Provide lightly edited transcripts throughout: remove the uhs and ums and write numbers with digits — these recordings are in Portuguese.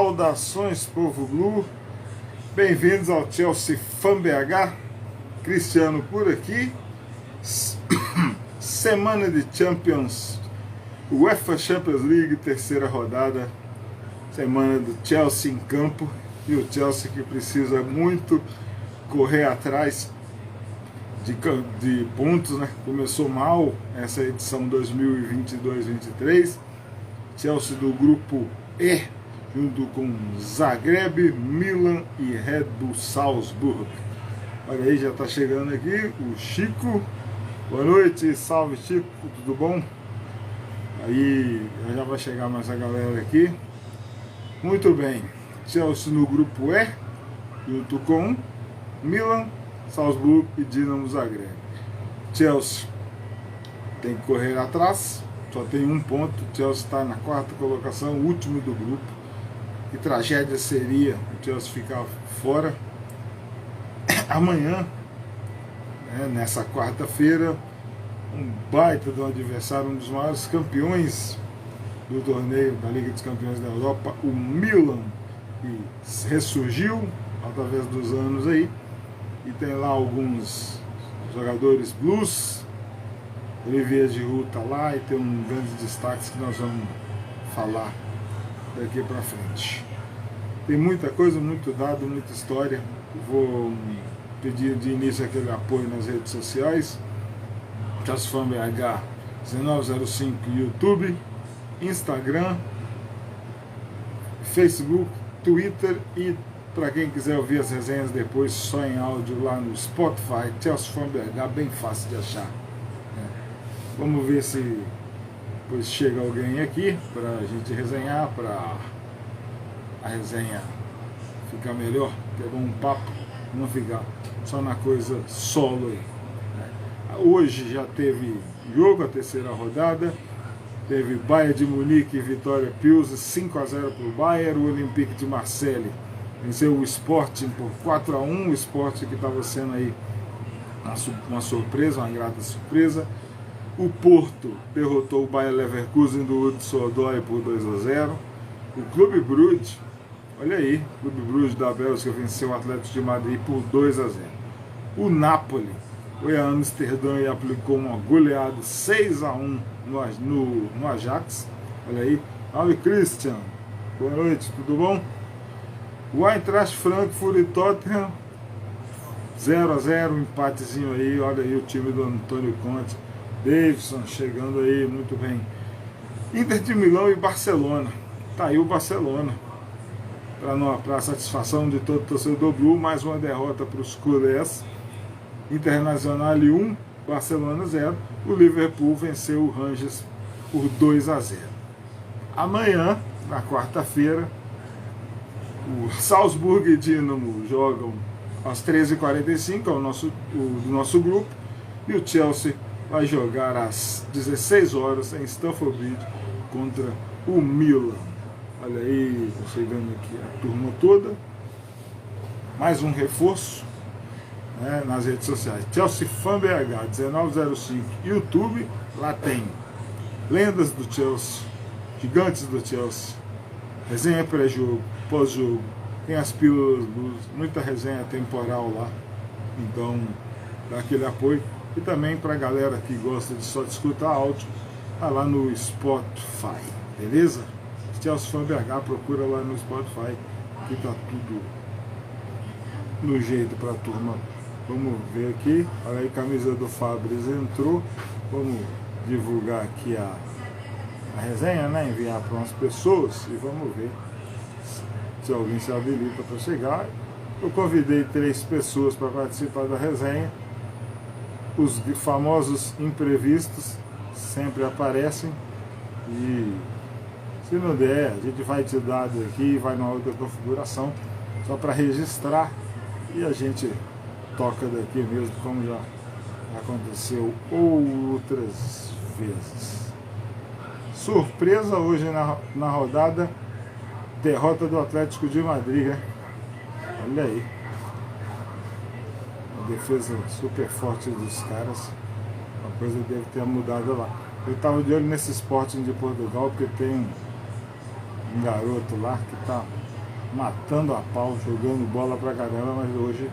Saudações, povo Blue, bem-vindos ao Chelsea Fan BH, Cristiano por aqui. Semana de Champions, UEFA Champions League, terceira rodada, semana do Chelsea em campo, e o Chelsea que precisa muito correr atrás de pontos, né? Começou mal essa edição 2022-23, Chelsea do grupo E, junto com Zagreb, Milan e Red Bull Salzburg. Olha aí, já está chegando aqui o Chico. Boa noite, salve Chico, tudo bom? Aí já vai chegar mais a galera aqui. Muito bem, Chelsea no grupo E, junto com Milan, Salzburg e Dinamo Zagreb. Chelsea tem que correr atrás, só tem um ponto. Chelsea está na quarta colocação, último do grupo. Que tragédia seria o Chelsea ficar fora. Amanhã, nessa quarta-feira, um baita de um adversário, um dos maiores campeões do torneio da Liga dos Campeões da Europa, o Milan, que ressurgiu através dos anos aí, e tem lá alguns jogadores blues. Olivier Giroud está lá e tem um grande destaque que nós vamos falar daqui para frente. Tem muita coisa, muito dado, muita história. Vou pedir de início aquele apoio nas redes sociais. Chelsea Fan BH 1905 YouTube, Instagram, Facebook, Twitter, e para quem quiser ouvir as resenhas depois só em áudio lá no Spotify, Chelsea Fan BH, bem fácil de achar. Vamos ver se depois chega alguém aqui para a gente resenhar, para a resenha ficar melhor, que é bom um papo, não ficar só na coisa solo aí. Hoje já teve jogo, a terceira rodada, teve Bayern de Munique e Vitória Pilsen, 5-0 para o Bayern. O Olympique de Marseille venceu o Sporting por 4-1, o Sporting que estava sendo aí uma surpresa, uma grata surpresa. O Porto derrotou o Bayer Leverkusen do Hudson Odoi por 2-0. O Clube Brugge, olha aí, o Clube Brugge da Bélgica venceu o Atlético de Madrid por 2-0. O Napoli foi a Amsterdã e aplicou uma goleada 6-1 no Ajax. Olha aí, salve Christian, boa noite, tudo bom? O Eintracht Frankfurt e Tottenham 0-0, um empatezinho aí. Olha aí o time do Antônio Conte. Davidson chegando aí, muito bem. Inter de Milão e Barcelona. Tá aí o Barcelona, para a satisfação de todo torcedor blue. Mais uma derrota para os culés. Internacional 1, Barcelona 0. O Liverpool venceu o Rangers por 2-0. Amanhã, na quarta-feira, o Salzburg e Dinamo jogam às 13h45, do nosso grupo, e o Chelsea vai jogar às 16 horas em Stamford Bridge contra o Milan. Olha aí, chegando aqui a turma toda. Mais um reforço, nas redes sociais. Chelsea Fan BH 1905 YouTube. Lá tem lendas do Chelsea, gigantes do Chelsea, resenha pré-jogo, pós-jogo, tem as pílulas blues, muita resenha temporal lá. Então, dá aquele apoio. E também para a galera que gosta de só escutar áudio, tá lá no Spotify, beleza? Chelsea Fan BH, procura lá no Spotify, que tá tudo no jeito para a turma. Vamos ver aqui, olha aí, camisa do Fabris entrou. Vamos divulgar aqui a resenha, enviar para umas pessoas e vamos ver se alguém se habilita para chegar. Eu convidei 3 pessoas para participar da resenha. Os famosos imprevistos sempre aparecem, e se não der, a gente vai te dar aqui, vai numa outra configuração, só para registrar, e a gente toca daqui mesmo, como já aconteceu outras vezes. Surpresa hoje na rodada, derrota do Atlético de Madrid, olha aí. Defesa super forte dos caras, uma coisa deve ter mudado lá. Eu estava de olho nesse Sporting de Portugal, porque tem um garoto lá que está matando a pau, jogando bola pra caramba, mas hoje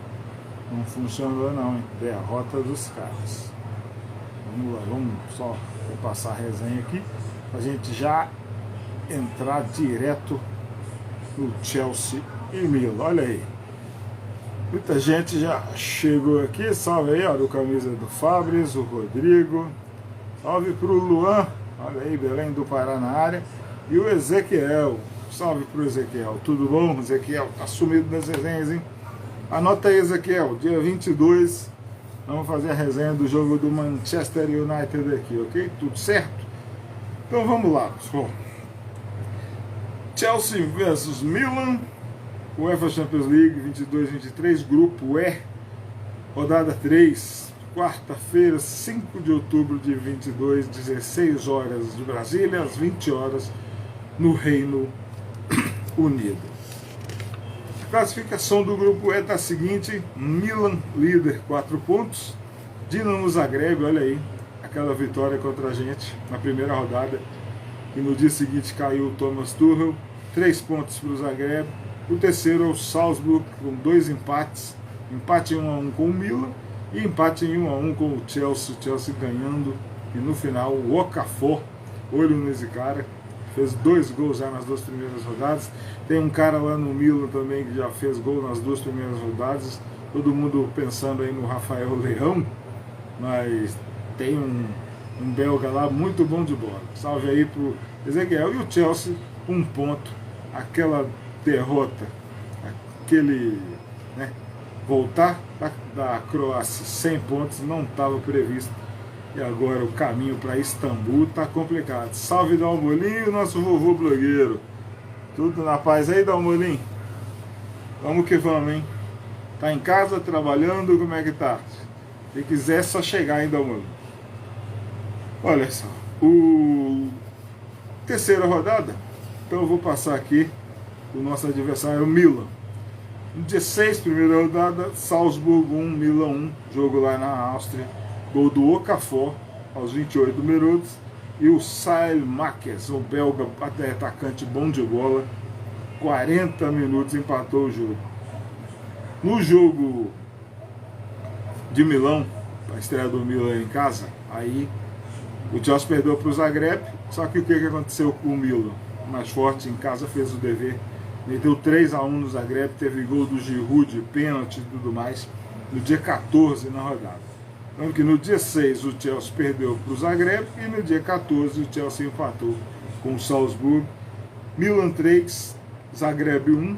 não funcionou não, hein? Derrota dos caras. Vamos lá, vamos só repassar a resenha aqui, pra gente já entrar direto no Chelsea e Milan. Olha aí. Muita gente já chegou aqui. Salve aí, olha o camisa do Fabris, o Rodrigo. Salve pro Luan. Olha aí, Belém do Pará na área. E o Ezequiel. Salve pro Ezequiel. Tudo bom, Ezequiel? Tá sumido das resenhas, hein? Anota aí, Ezequiel. Dia 22, vamos fazer a resenha do jogo do Manchester United aqui, ok? Tudo certo? Então vamos lá, pessoal. Chelsea versus Milan. UEFA Champions League 22-23, Grupo E, rodada 3, quarta-feira, 5 de outubro de 22, 16 horas de Brasília, às 20 horas no Reino Unido. A classificação do Grupo E está a seguinte: Milan líder 4 pontos, Dinamo Zagreb, olha aí, aquela vitória contra a gente na primeira rodada, e no dia seguinte caiu o Thomas Tuchel, 3 pontos para o Zagreb. O terceiro é o Salzburg, com 2 empates, empate em 1-1 com o Milan e empate em 1-1 com o Chelsea ganhando, e no final o Okafor, olho nesse cara, fez 2 gols já nas 2 primeiras rodadas. Tem um cara lá no Milan também que já fez gol nas 2 primeiras rodadas, todo mundo pensando aí no Rafael Leão, mas tem um belga lá muito bom de bola. Salve aí pro Ezequiel. E o Chelsea, 1 ponto, aquela derrota, aquele, né, voltar da Croácia 100 pontos não estava previsto, e agora o caminho para Istambul está complicado. Salve Dalmolin, nosso vovô blogueiro. Tudo na paz aí, Dalmolin? Vamos que vamos, hein? Tá em casa trabalhando, como é que tá? Se quiser, é só chegar aí, Dalmolin. Olha só, terceira rodada, então eu vou passar aqui o nosso adversário, o Milan. No dia 6, primeira rodada, Salzburg 1, Milan 1, jogo lá na Áustria. Gol do Okafor aos 28 minutos. E o Saelmakers, o belga atacante bom de bola, 40 minutos empatou o jogo. No jogo de Milão, a estreia do Milan em casa, aí o Chelsea perdeu para o Zagreb. Só que o que aconteceu com o Milan? Mais forte em casa, fez o dever, meteu 3-1 no Zagreb, teve gol do Giroud, pênalti e tudo mais, no dia 14 na rodada. Então que no dia 6 o Chelsea perdeu para o Zagreb e no dia 14 o Chelsea empatou com o Salzburg. Milan 3, Zagreb 1,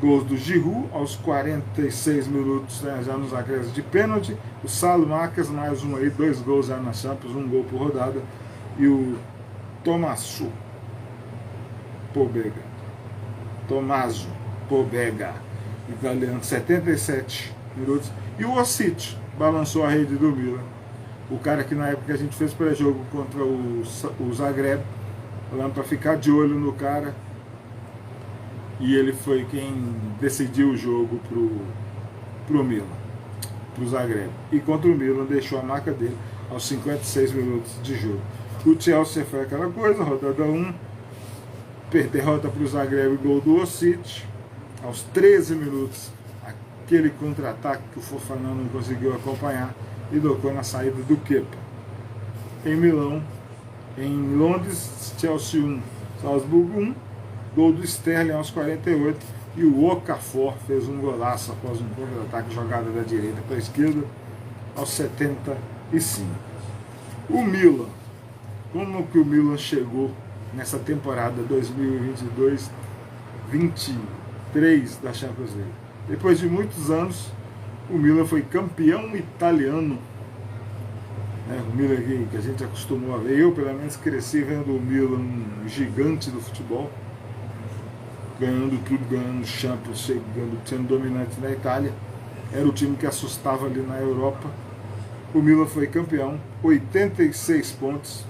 gols do Giroud aos 46 minutos, né, já nos acréscimos de pênalti. O Saelmakers, mais um aí, 2 gols já na Champions, 1 gol por rodada. E o Tommaso Pobega, italiano, 77 minutos. E o Osic balançou a rede do Milan. O cara que na época que a gente fez pré-jogo contra o Zagreb, falando para ficar de olho no cara. E ele foi quem decidiu o jogo pro Milan, pro Zagreb. E contra o Milan deixou a marca dele aos 56 minutos de jogo. O Chelsea foi aquela coisa, rodada 1, derrota para o Zagreb, gol do Osic. Aos 13 minutos, aquele contra-ataque que o Fofana não conseguiu acompanhar e tocou na saída do Kepa. Em Londres, Chelsea 1, Salzburg 1, gol do Sterling aos 48, e o Okafor fez um golaço após um contra-ataque, jogada da direita para a esquerda, aos 75. O Milan, como que o Milan chegou nessa temporada 2022-23 da Champions League? Depois de muitos anos, o Milan foi campeão italiano. O Milan que a gente acostumou a ver, eu pelo menos cresci vendo o Milan, um gigante do futebol, ganhando tudo, ganhando Champions, chegando, sendo dominante na Itália. Era o time que assustava ali na Europa. O Milan foi campeão, 86 pontos,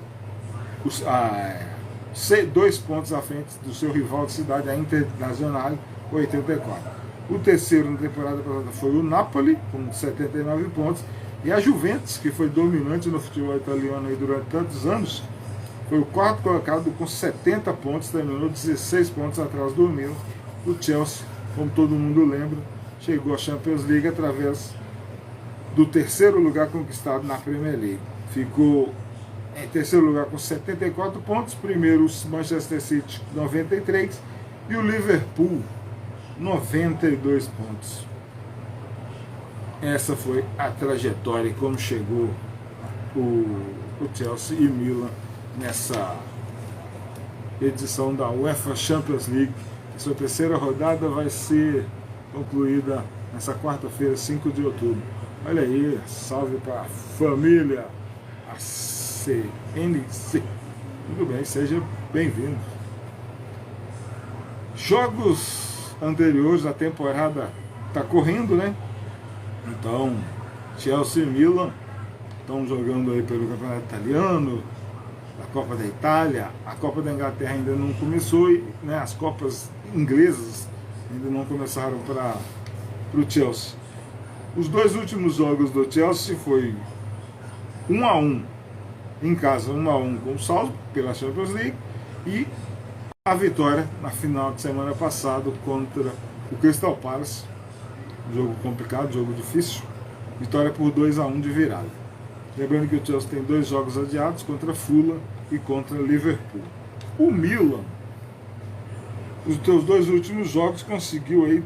2 pontos à frente do seu rival de cidade, a Internazionale, 84. O terceiro na temporada passada foi o Napoli, com 79 pontos, e a Juventus, que foi dominante no futebol italiano aí durante tantos anos, foi o quarto colocado com 70 pontos, terminou 16 pontos atrás do Milan, O Chelsea, como todo mundo lembra, chegou à Champions League através do terceiro lugar conquistado na Premier League. Ficou em terceiro lugar com 74 pontos, primeiro o Manchester City 93 e o Liverpool 92 pontos. Essa foi a trajetória e como chegou o Chelsea e Milan nessa edição da UEFA Champions League. Sua terceira rodada vai ser concluída nessa quarta-feira, 5 de outubro. Olha aí, salve para a família ACNC. Tudo bem, seja bem-vindo. Jogos anteriores, a temporada está correndo, né? Então, Chelsea e Milan estão jogando aí pelo Campeonato Italiano, a Copa da Itália, a Copa da Inglaterra ainda não começou, e, né, as Copas inglesas ainda não começaram para o Chelsea. Os dois últimos jogos do Chelsea foi 1-1 em casa, 1-1 com o Salzburg pela Champions League e a vitória na final de semana passada contra o Crystal Palace. Jogo complicado, jogo difícil. Vitória por 2-1 de virada. Lembrando que o Chelsea tem 2 jogos adiados contra Fulham e contra Liverpool. O Milan, os seus 2 últimos jogos, conseguiu aí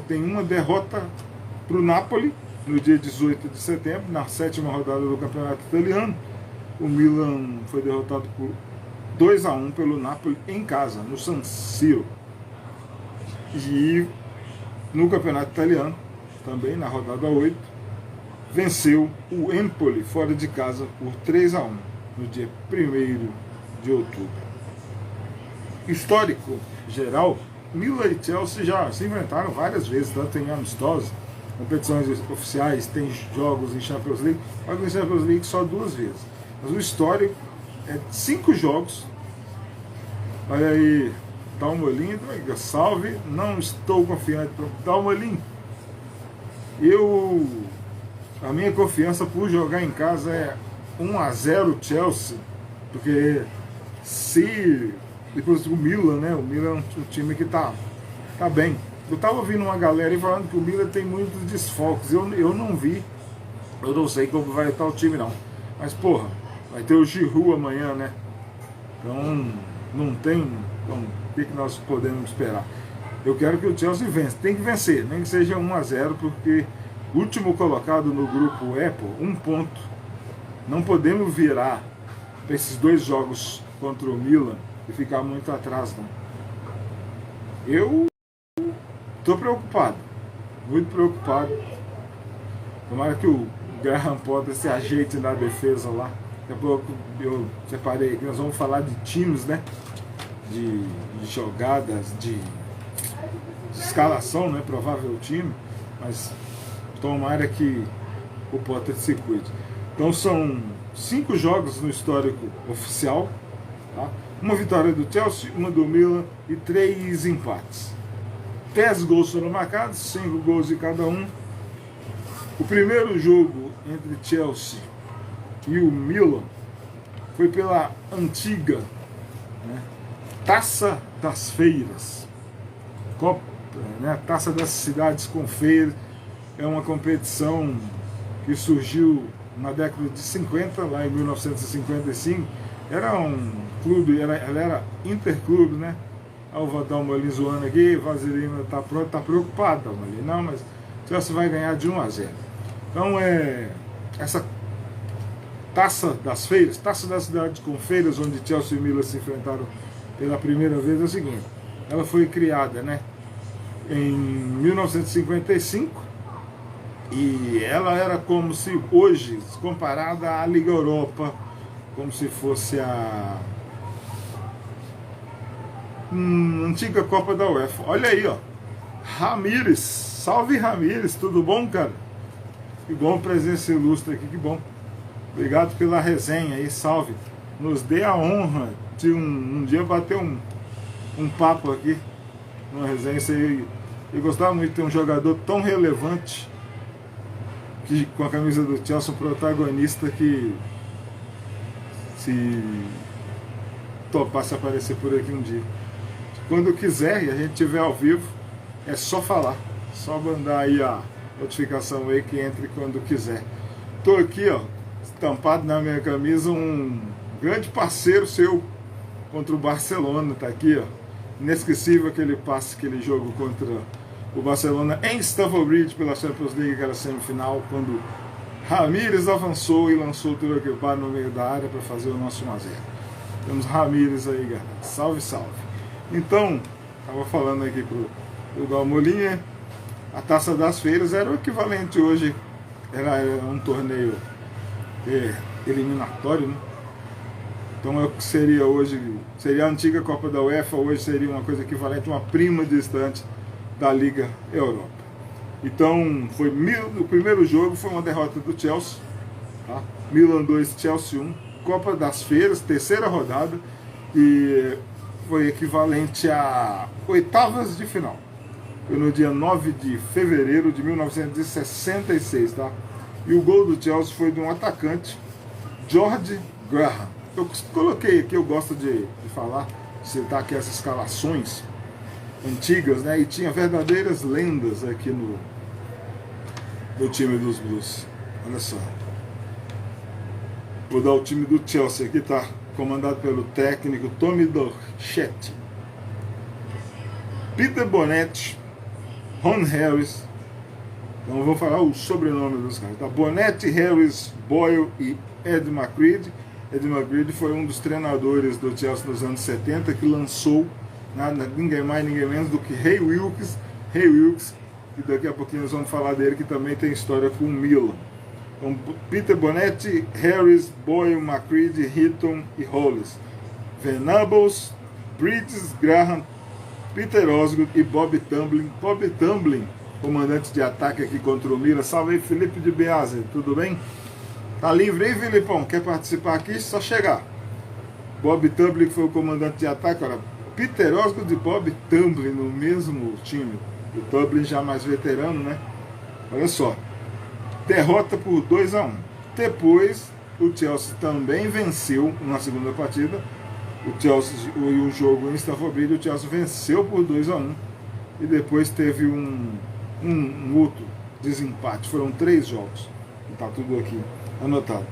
tem uma derrota para o Napoli no dia 18 de setembro, na 7ª rodada do Campeonato Italiano. O Milan foi derrotado por 2-1 pelo Napoli em casa, no San Siro. E no Campeonato Italiano, também na rodada 8, venceu o Empoli fora de casa por 3-1 no dia 1º de outubro. Histórico geral, Milan e Chelsea já se enfrentaram várias vezes, tanto em amistosos, competições oficiais, tem jogos em Champions League, mas em Champions League só 2 vezes. Mas o histórico é 5 jogos. Olha aí, Dalmolin, salve, não estou confiante. Dalmolin, a minha confiança por jogar em casa é 1-0 Chelsea, porque se depois o Milan, né? O Milan é um time que tá bem. Eu estava ouvindo uma galera aí falando que o Milan tem muitos desfalques. Eu não vi, eu não sei como vai estar o time não. Mas porra, vai ter o Giroud amanhã, né? Então não tem. Então, o que nós podemos esperar? Eu quero que o Chelsea vença. Tem que vencer, nem que seja 1-0, porque o último colocado no grupo Apple, 1 ponto. Não podemos virar para esses 2 jogos contra o Milan e ficar muito atrás, não. Eu estou preocupado, muito preocupado. Tomara que o Graham Potter se ajeite na defesa lá. Daqui a pouco eu separei aqui, nós vamos falar de times, né? De jogadas, de escalação, né? Provável time, mas tomara que o Potter se cuide. Então são 5 jogos no histórico oficial, tá? Uma vitória do Chelsea, uma do Milan e 3 empates. 10 gols foram marcados, 5 gols de cada um. O primeiro jogo entre Chelsea e o Milan foi pela antiga, né, Taça das Feiras, Copa, né, Taça das Cidades com Feiras. É uma competição que surgiu na década de 50, lá em 1955. Era um clube, ela era interclube, né? Vou dar uma ali zoando aqui, Vaselina tá pronto, tá preocupado, Dalmolin. Não, mas o Chelsea vai ganhar de 1-0. Então essa Taça das Feiras, Taça da Cidade com Feiras, onde Chelsea e Milan se enfrentaram pela primeira vez, é o seguinte: ela foi criada, né, em 1955 e ela era como se hoje, comparada à Liga Europa, como se fosse a antiga Copa da UEFA. Olha aí, ó, Ramires, salve Ramires, tudo bom, cara? Que bom, presença ilustre aqui, que bom. Obrigado pela resenha aí, salve. Nos dê a honra de um dia bater um papo aqui, uma resenha. Eu gostava muito de ter um jogador tão relevante que, com a camisa do Chelsea, um protagonista que se topasse aparecer por aqui um dia. quando quiser e a gente estiver ao vivo, é só falar. Só mandar aí a notificação aí que entre quando quiser. Estou aqui, ó, estampado na minha camisa um grande parceiro seu contra o Barcelona. Tá aqui, ó. Inesquecível aquele passe, aquele jogo contra o Barcelona em Stamford Bridge pela Champions League, aquela semifinal, quando Ramírez avançou e lançou o Turuquipá no meio da área para fazer o nosso 1x0. Temos Ramírez aí, galera. Salve, salve. Então, estava falando aqui pro Dalmolinha, a Taça das Feiras era o equivalente hoje, era um torneio eliminatório, né? Então seria hoje, seria a antiga Copa da UEFA, hoje seria uma coisa equivalente, uma prima distante da Liga Europa. Então, o primeiro jogo foi uma derrota do Chelsea, tá? Milan 2, Chelsea 1, Copa das Feiras, terceira rodada, e foi equivalente a oitavas de final. Foi no dia 9 de fevereiro de 1966, tá? E o gol do Chelsea foi de um atacante, George Graham. Eu coloquei aqui, eu gosto de falar, de citar aqui as escalações antigas, né? E tinha verdadeiras lendas aqui no time dos Blues. Olha só. Vou dar o time do Chelsea aqui, tá? Comandado pelo técnico Tommy Dorchetti, Peter Bonetti, Ron Harris. Então vou falar o sobrenome dos caras, tá? Bonetti, Harris, Boyle e Ed McCready. Ed McCready foi um dos treinadores do Chelsea nos anos 70 que lançou ninguém mais, ninguém menos do que Ray Wilkes, e daqui a pouquinho nós vamos falar dele, que também tem história com o Milan. Então, Peter Bonetti, Harris, Boyle, McCready, Hitton e Hollis. Venables, Bridges, Graham, Peter Osgood e Bob Tumbling. Bob Tumbling, comandante de ataque aqui contra o Milan. Salve aí, Felipe de Beazer, tudo bem? Tá livre aí, Filipão? Quer participar aqui? Só chegar. Bob Tumbling, que foi o comandante de ataque. Olha, Peter Osgood e Bob Tumbling no mesmo time. O Tumbling já mais veterano, né? Olha só. Derrota por 2-1. Depois, o Chelsea também venceu na segunda partida. O Chelsea e o jogo em Stamford Bridge, o Chelsea venceu por 2-1. E depois teve um outro desempate. Foram 3 jogos. Tá tudo aqui anotado.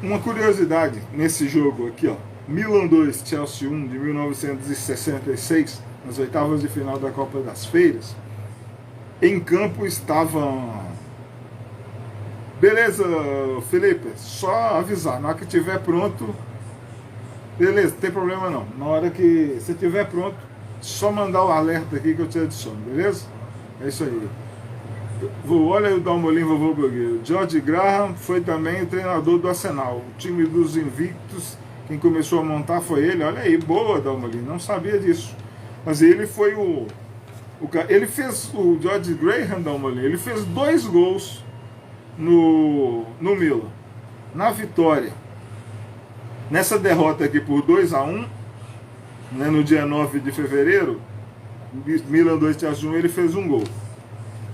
Uma curiosidade nesse jogo aqui, ó. Milan 2, Chelsea 1, de 1966, nas oitavas de final da Copa das Feiras. Em campo estavam... Beleza, Felipe, só avisar, na hora que estiver pronto, beleza, não tem problema não. Na hora que você estiver pronto, só mandar o alerta aqui que eu te adiciono, beleza? É isso aí. Olha aí o Dalmolin, vovô blogueiro. George Graham foi também o treinador do Arsenal. O time dos invictos, quem começou a montar foi ele. Olha aí, boa, Dalmolin, não sabia disso. Mas ele foi ele fez, o George Graham, Dalmolin, ele fez 2 gols no Milan, na vitória. Nessa derrota aqui por 2-1, né, no dia 9 de fevereiro, Milan 2, Chelsea 1, ele fez um gol.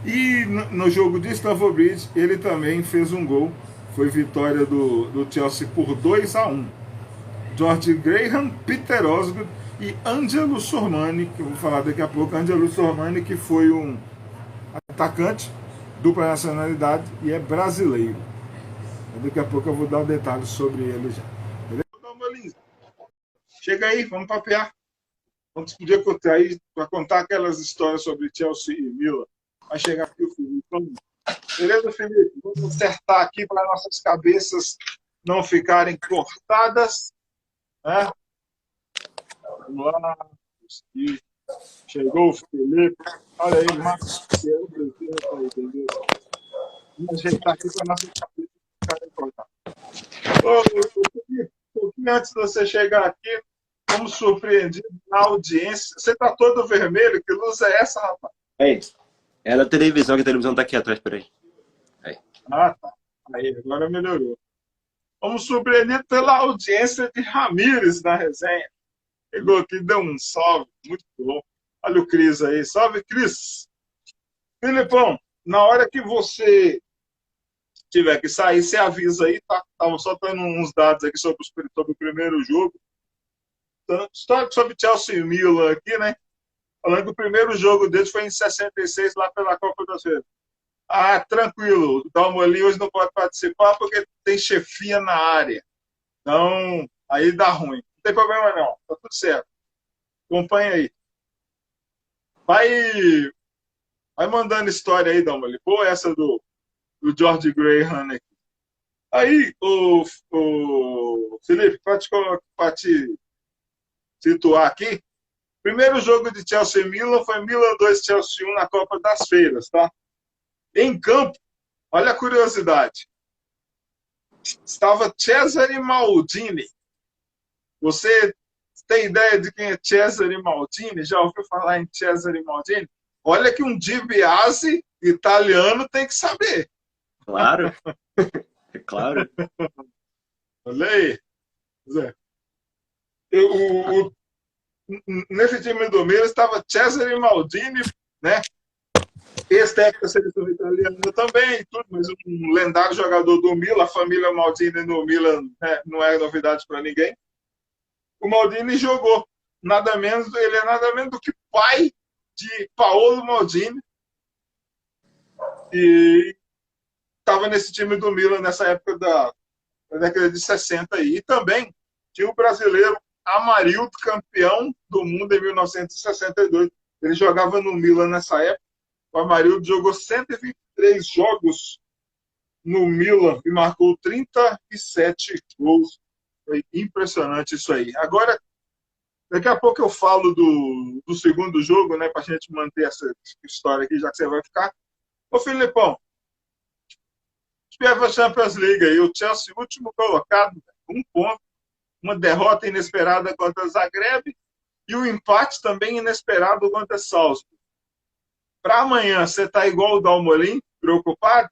E no jogo de Stamford Bridge, ele também fez um gol. Foi vitória do Chelsea por 2-1. George Graham, Peter Osgood e Angelo Sormani, que eu vou falar daqui a pouco. Angelo Sormani, que foi um atacante, dupla nacionalidade e é brasileiro. Daqui a pouco eu vou dar detalhes sobre ele já. Beleza? Chega aí, vamos papear. Vamos poder contar aí, para contar aquelas histórias sobre Chelsea e Milan. Vai chegar aqui o Felipe. Beleza, Felipe? Vamos acertar aqui para nossas cabeças não ficarem cortadas. Né? Vamos lá. Chegou o Felipe. Olha aí, Marcelo. Vamos ajeitar aqui para nossas cabeças não ficarem cortadas. Felipe, um pouquinho antes de você chegar aqui, fomos surpreendidos na audiência. Você está todo vermelho? Que luz é essa, rapaz? É isso. É da televisão, que a televisão tá aqui atrás, peraí. Aí. Ah, tá. Aí, agora melhorou. Fomos surpreendidos pela audiência de Ramírez na resenha. Chegou aqui, deu um salve, muito bom. Olha o Cris aí. Salve, Cris. Filipão, na hora que você tiver que sair, você avisa aí, tá? Estava só dando uns dados aqui sobre o primeiro jogo. histórico sobre Chelsea e Milan aqui, né? Falando que o primeiro jogo deles foi em 66, lá pela Copa das Feiras. Ah, tranquilo, o Dalmolin hoje não pode participar porque tem chefia na área. Então, aí dá ruim. Não tem problema não, tá tudo certo. Acompanha aí. Vai, vai mandando história aí, Dalmolin. Pô, essa do George Graham aqui. Aí, o Felipe, para te situar aqui, primeiro jogo de Chelsea e Milan foi Milan 2, Chelsea 1 na Copa das Feiras, tá? Em campo, olha a curiosidade, estava Cesare Maldini. Você tem ideia de quem é Cesare Maldini? Já ouviu falar em Cesare Maldini? Olha que um Di Biase italiano tem que saber. Claro, é claro. Olha aí. Zé. Nesse time do Milan estava Cesare Maldini, né? Ex-técnico da seleção italiana também, tudo, mas um lendário jogador do Milan, a família Maldini no Milan, né, não é novidade para ninguém. O Maldini jogou, nada menos, ele é nada menos do que pai de Paolo Maldini, e estava nesse time do Milan nessa época da década de 60 aí. E também tinha o brasileiro Amarildo, campeão do mundo em 1962. Ele jogava no Milan nessa época. O Amarildo jogou 123 jogos no Milan e marcou 37 gols. Foi impressionante isso aí. Agora, daqui a pouco eu falo do segundo jogo, né, para a gente manter essa história aqui, já que você vai ficar. Ô, Filipão, UEFA Champions League aí, o Chelsea, último colocado, 1 ponto, uma derrota inesperada contra Zagreb e o empate também inesperado contra Salzburg. Para amanhã, você está igual o Dalmolin, preocupado?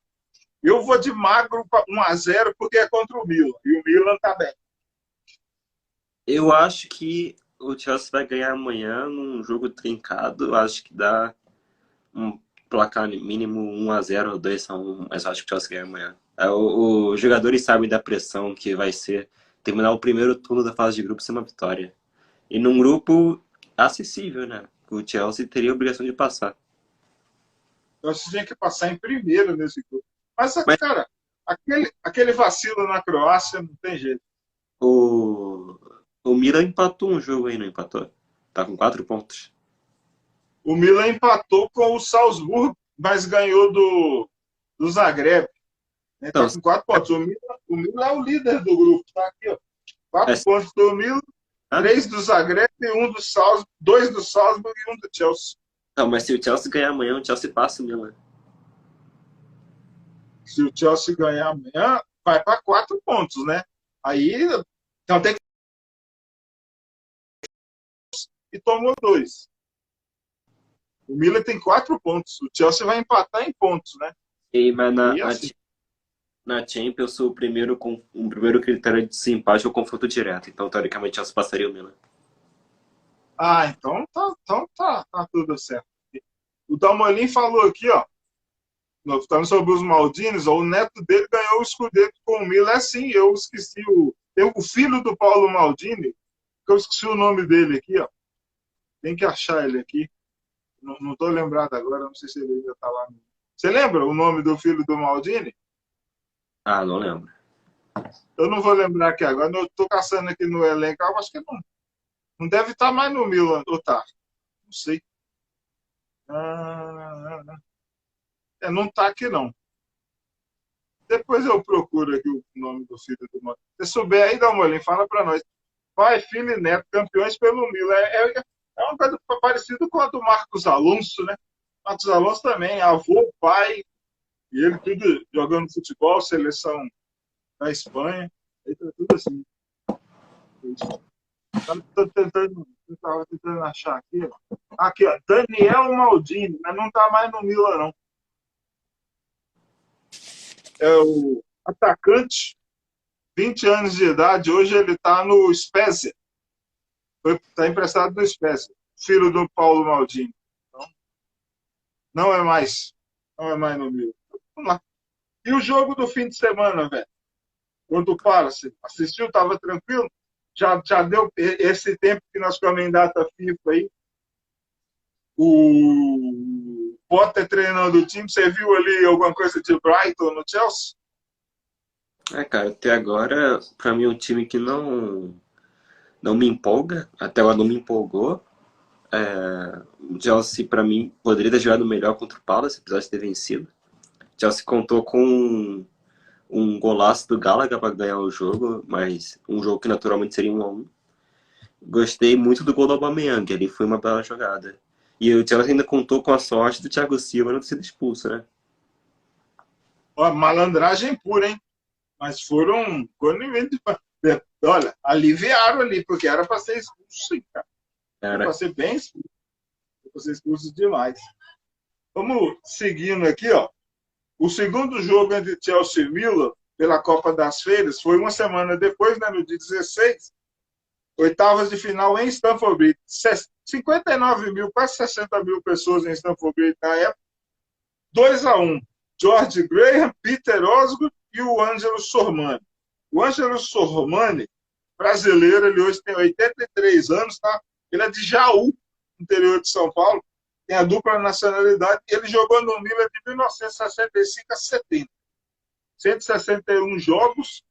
Eu vou de magro para 1-0 porque é contra o Milan. E o Milan está bem. Eu acho que o Chelsea vai ganhar amanhã num jogo trincado. Acho que dá um placar mínimo 1-0 ou 2-1, mas acho que o Chelsea ganha amanhã. Os jogadores sabem da pressão que vai ser terminar o primeiro turno da fase de grupo sem uma vitória. E num grupo acessível, né? O Chelsea teria a obrigação de passar. Eu acho que tinha que passar em primeiro nesse grupo. Mas, Mas cara, aquele vacilo na Croácia não tem jeito. o, o Milan empatou um jogo aí, não empatou? Tá com 4 pontos. O Milan empatou com o Salzburgo, mas ganhou do Zagreb. Então, Está com 4 pontos. O Milan é o líder do grupo. Está aqui, ó. 4 pontos do Milan, 3 do Zagreb, 1 do Salzburg, 2 do Salzburg e 1 do Chelsea. não, mas se o Chelsea ganhar amanhã, o Chelsea passa o Milan. Se o Chelsea ganhar amanhã, vai para 4 pontos, né? Aí, então tem que... E tomou 2. O Milan tem 4 pontos. O Chelsea vai empatar em pontos, né? Mas E assim... na Champions, o primeiro critério de desempate é o confronto direto. Então, teoricamente, o Chelsea passaria o Milan. Ah, então tá tudo certo. O Dalmolin falou aqui, ó, falando sobre os Maldinis, ó, o neto dele ganhou o Scudetto com o Milan. É sim, eu esqueci o filho do Paulo Maldini, que eu esqueci o nome dele aqui, ó. Tem que achar ele aqui. Não estou lembrado agora, não sei se ele ainda está lá. Você lembra o nome do filho do Maldini? Ah, não lembro. Eu não vou lembrar aqui agora, eu estou caçando aqui no elenco, eu acho que não deve estar mais no Milan, ou tá? Não sei. Não está aqui, não. Depois eu procuro aqui o nome do filho do Maldini. Se souber aí, dá uma olhada, fala para nós. Pai, filho e neto, campeões pelo Milan. É uma coisa parecida com a do Marcos Alonso, né? Marcos Alonso também, avô, pai, e ele tudo jogando futebol, seleção da Espanha. Aí tá tudo assim. Estava tentando achar aqui, ó. Aqui, ó. Daniel Maldini, mas não tá mais no Milan, não. É o atacante, 20 anos de idade, hoje ele tá no Spezia. Está emprestado no Spezia. Filho do Paulo Maldini. Então, não é mais no Milan. Vamos lá. E o jogo do fim de semana, velho? Quando o Palace assistiu, estava tranquilo? já deu esse tempo que nós ficamos em data FIFA aí. O Potter treinando o time, você viu ali alguma coisa de Brighton no Chelsea? Cara, até agora, pra mim, é um time que não me empolga. Até agora não me empolgou. O Chelsea, pra mim, poderia ter jogado melhor contra o Palace, apesar de ter vencido. O Chelsea contou com um golaço do Gallagher para ganhar o jogo, mas um jogo que naturalmente seria 1-1. Gostei muito do gol do Aubameyang, ali foi uma bela jogada. E o Chelsea ainda contou com a sorte do Thiago Silva não ter sido expulso, né? Ó, malandragem pura, hein? Mas foram. Olha, aliviaram ali, porque era para ser expulso, sim, cara. Era para Cara, ser bem expulso. Era para ser expulso demais. Vamos seguindo aqui, ó. O segundo jogo entre Chelsea e Milan, pela Copa das Feiras, foi uma semana depois, né, no dia 16, oitavas de final em Stamford Bridge. 59 mil, quase 60 mil pessoas em Stamford Bridge na época. 2-1. George Graham, Peter Osgood e o Ângelo Sormani. O Ângelo Sormani, brasileiro, ele hoje tem 83 anos, tá? Ele é de Jaú, interior de São Paulo. Tem a dupla nacionalidade. Ele jogou no Milan de 1965 a 70. 161 jogos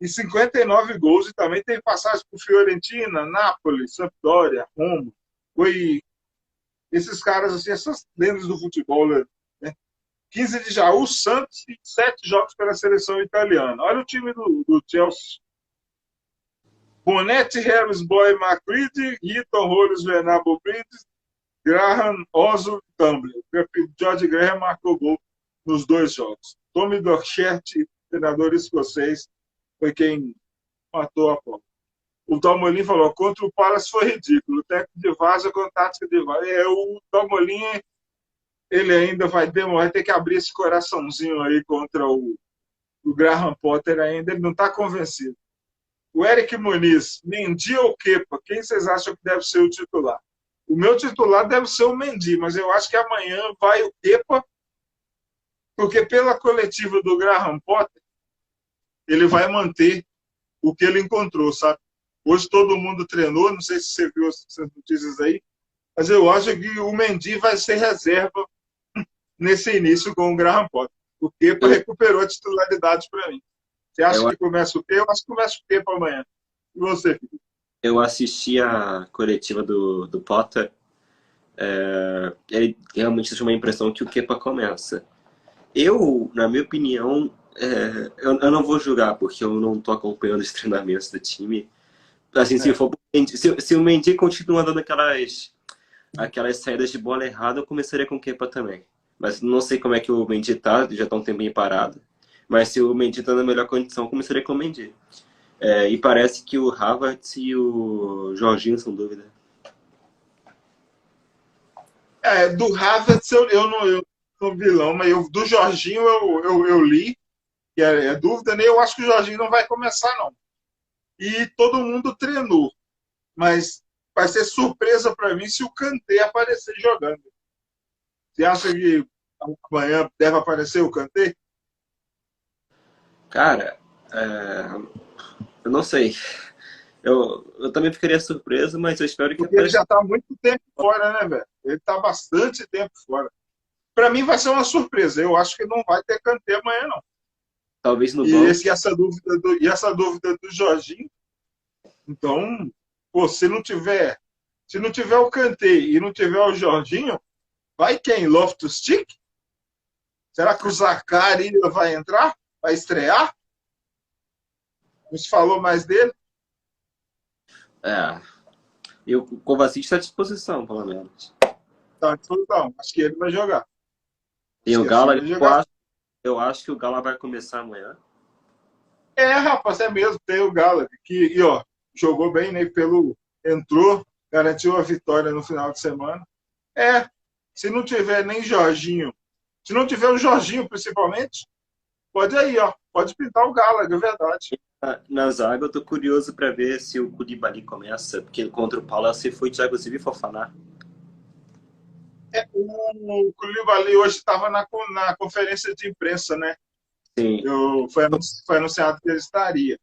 e 59 gols. E também tem passagem por Fiorentina, Nápoles, Sampdoria, Roma. Foi esses caras, assim, essas lendas do futebol, né? 15 de Jaú, Santos e 7 jogos pela seleção italiana. Olha o time do Chelsea. Bonetti, Harris, Boy, McCready, Heaton, Rolls, Venable, Bridges, Graham, Ozo, Tumbler. George Graham marcou gol nos 2 jogos. Tommy Docherty, treinador escocês, foi quem matou a bola. O Dalmolin falou, contra o Palace foi ridículo. O técnico de Vaza com tática de Vaza. O Dalmolin, ele ainda vai ter que abrir esse coraçãozinho aí contra o Graham Potter ainda. Ele não está convencido. O Eric Muniz, Mendy ou Kepa? Quem vocês acham que deve ser o titular? O meu titular deve ser o Mendy, mas eu acho que amanhã vai o Kepa, porque pela coletiva do Graham Potter, ele vai manter o que ele encontrou, sabe? Hoje todo mundo treinou, não sei se você viu essas notícias aí, mas eu acho que o Mendy vai ser reserva nesse início com o Graham Potter. O Kepa recuperou a titularidade para mim. Você acha eu, que começa o quê? Eu acho que começa o quê para amanhã. E você, Felipe? eu assisti a coletiva do Potter. Ele realmente deixou uma impressão que o Kepa começa. Na minha opinião, eu não vou julgar, porque eu não tô acompanhando os treinamentos do time. Assim, É. se o Mendy continua dando aquelas saídas de bola errada, eu começaria com o Kepa também. Mas não sei como é que o Mendy tá, já tá um tempinho parado. Mas se o Mendy tá na melhor condição, eu começaria com o Mendy. E parece que o Havertz e o Jorginho são dúvida. Do Havertz eu não vi não, mas do Jorginho eu li, que é dúvida, né? Eu acho que o Jorginho não vai começar, não. E todo mundo treinou, mas vai ser surpresa para mim se o Kanté aparecer jogando. Você acha que amanhã deve aparecer o Kanté? Cara, eu não sei. Eu também ficaria surpreso, mas eu espero que Porque ele apareça. já está há muito tempo fora, né, velho? Ele está bastante tempo fora. Para mim vai ser uma surpresa. Eu acho que não vai ter Kanté amanhã, não. Talvez no E banco. essa dúvida do Jorginho, então, pô, se não tiver o Kanté e não tiver o Jorginho, vai quem? Loftus-Cheek? Será que o Zaccaria vai entrar? Vai estrear? Não se falou mais dele? É, e o Kovacic está à disposição, pelo menos. Tá, então, não, acho que ele vai jogar. Tem Acho o que assim Gala, vai jogar. eu acho que o Gala vai começar amanhã. Rapaz, é mesmo, tem o Gallagher, que ó, jogou bem, né? Entrou, garantiu a vitória no final de semana. Se não tiver nem Jorginho, se não tiver o Jorginho principalmente, pode aí, ó, pode pintar o Gallagher, é verdade. Na zaga, eu tô curioso para ver se o Koulibaly começa, porque contra o Palace foi Thiago Silva e Fofana. O Koulibaly hoje estava na conferência de imprensa, né? Sim. Foi anunciado que ele estaria.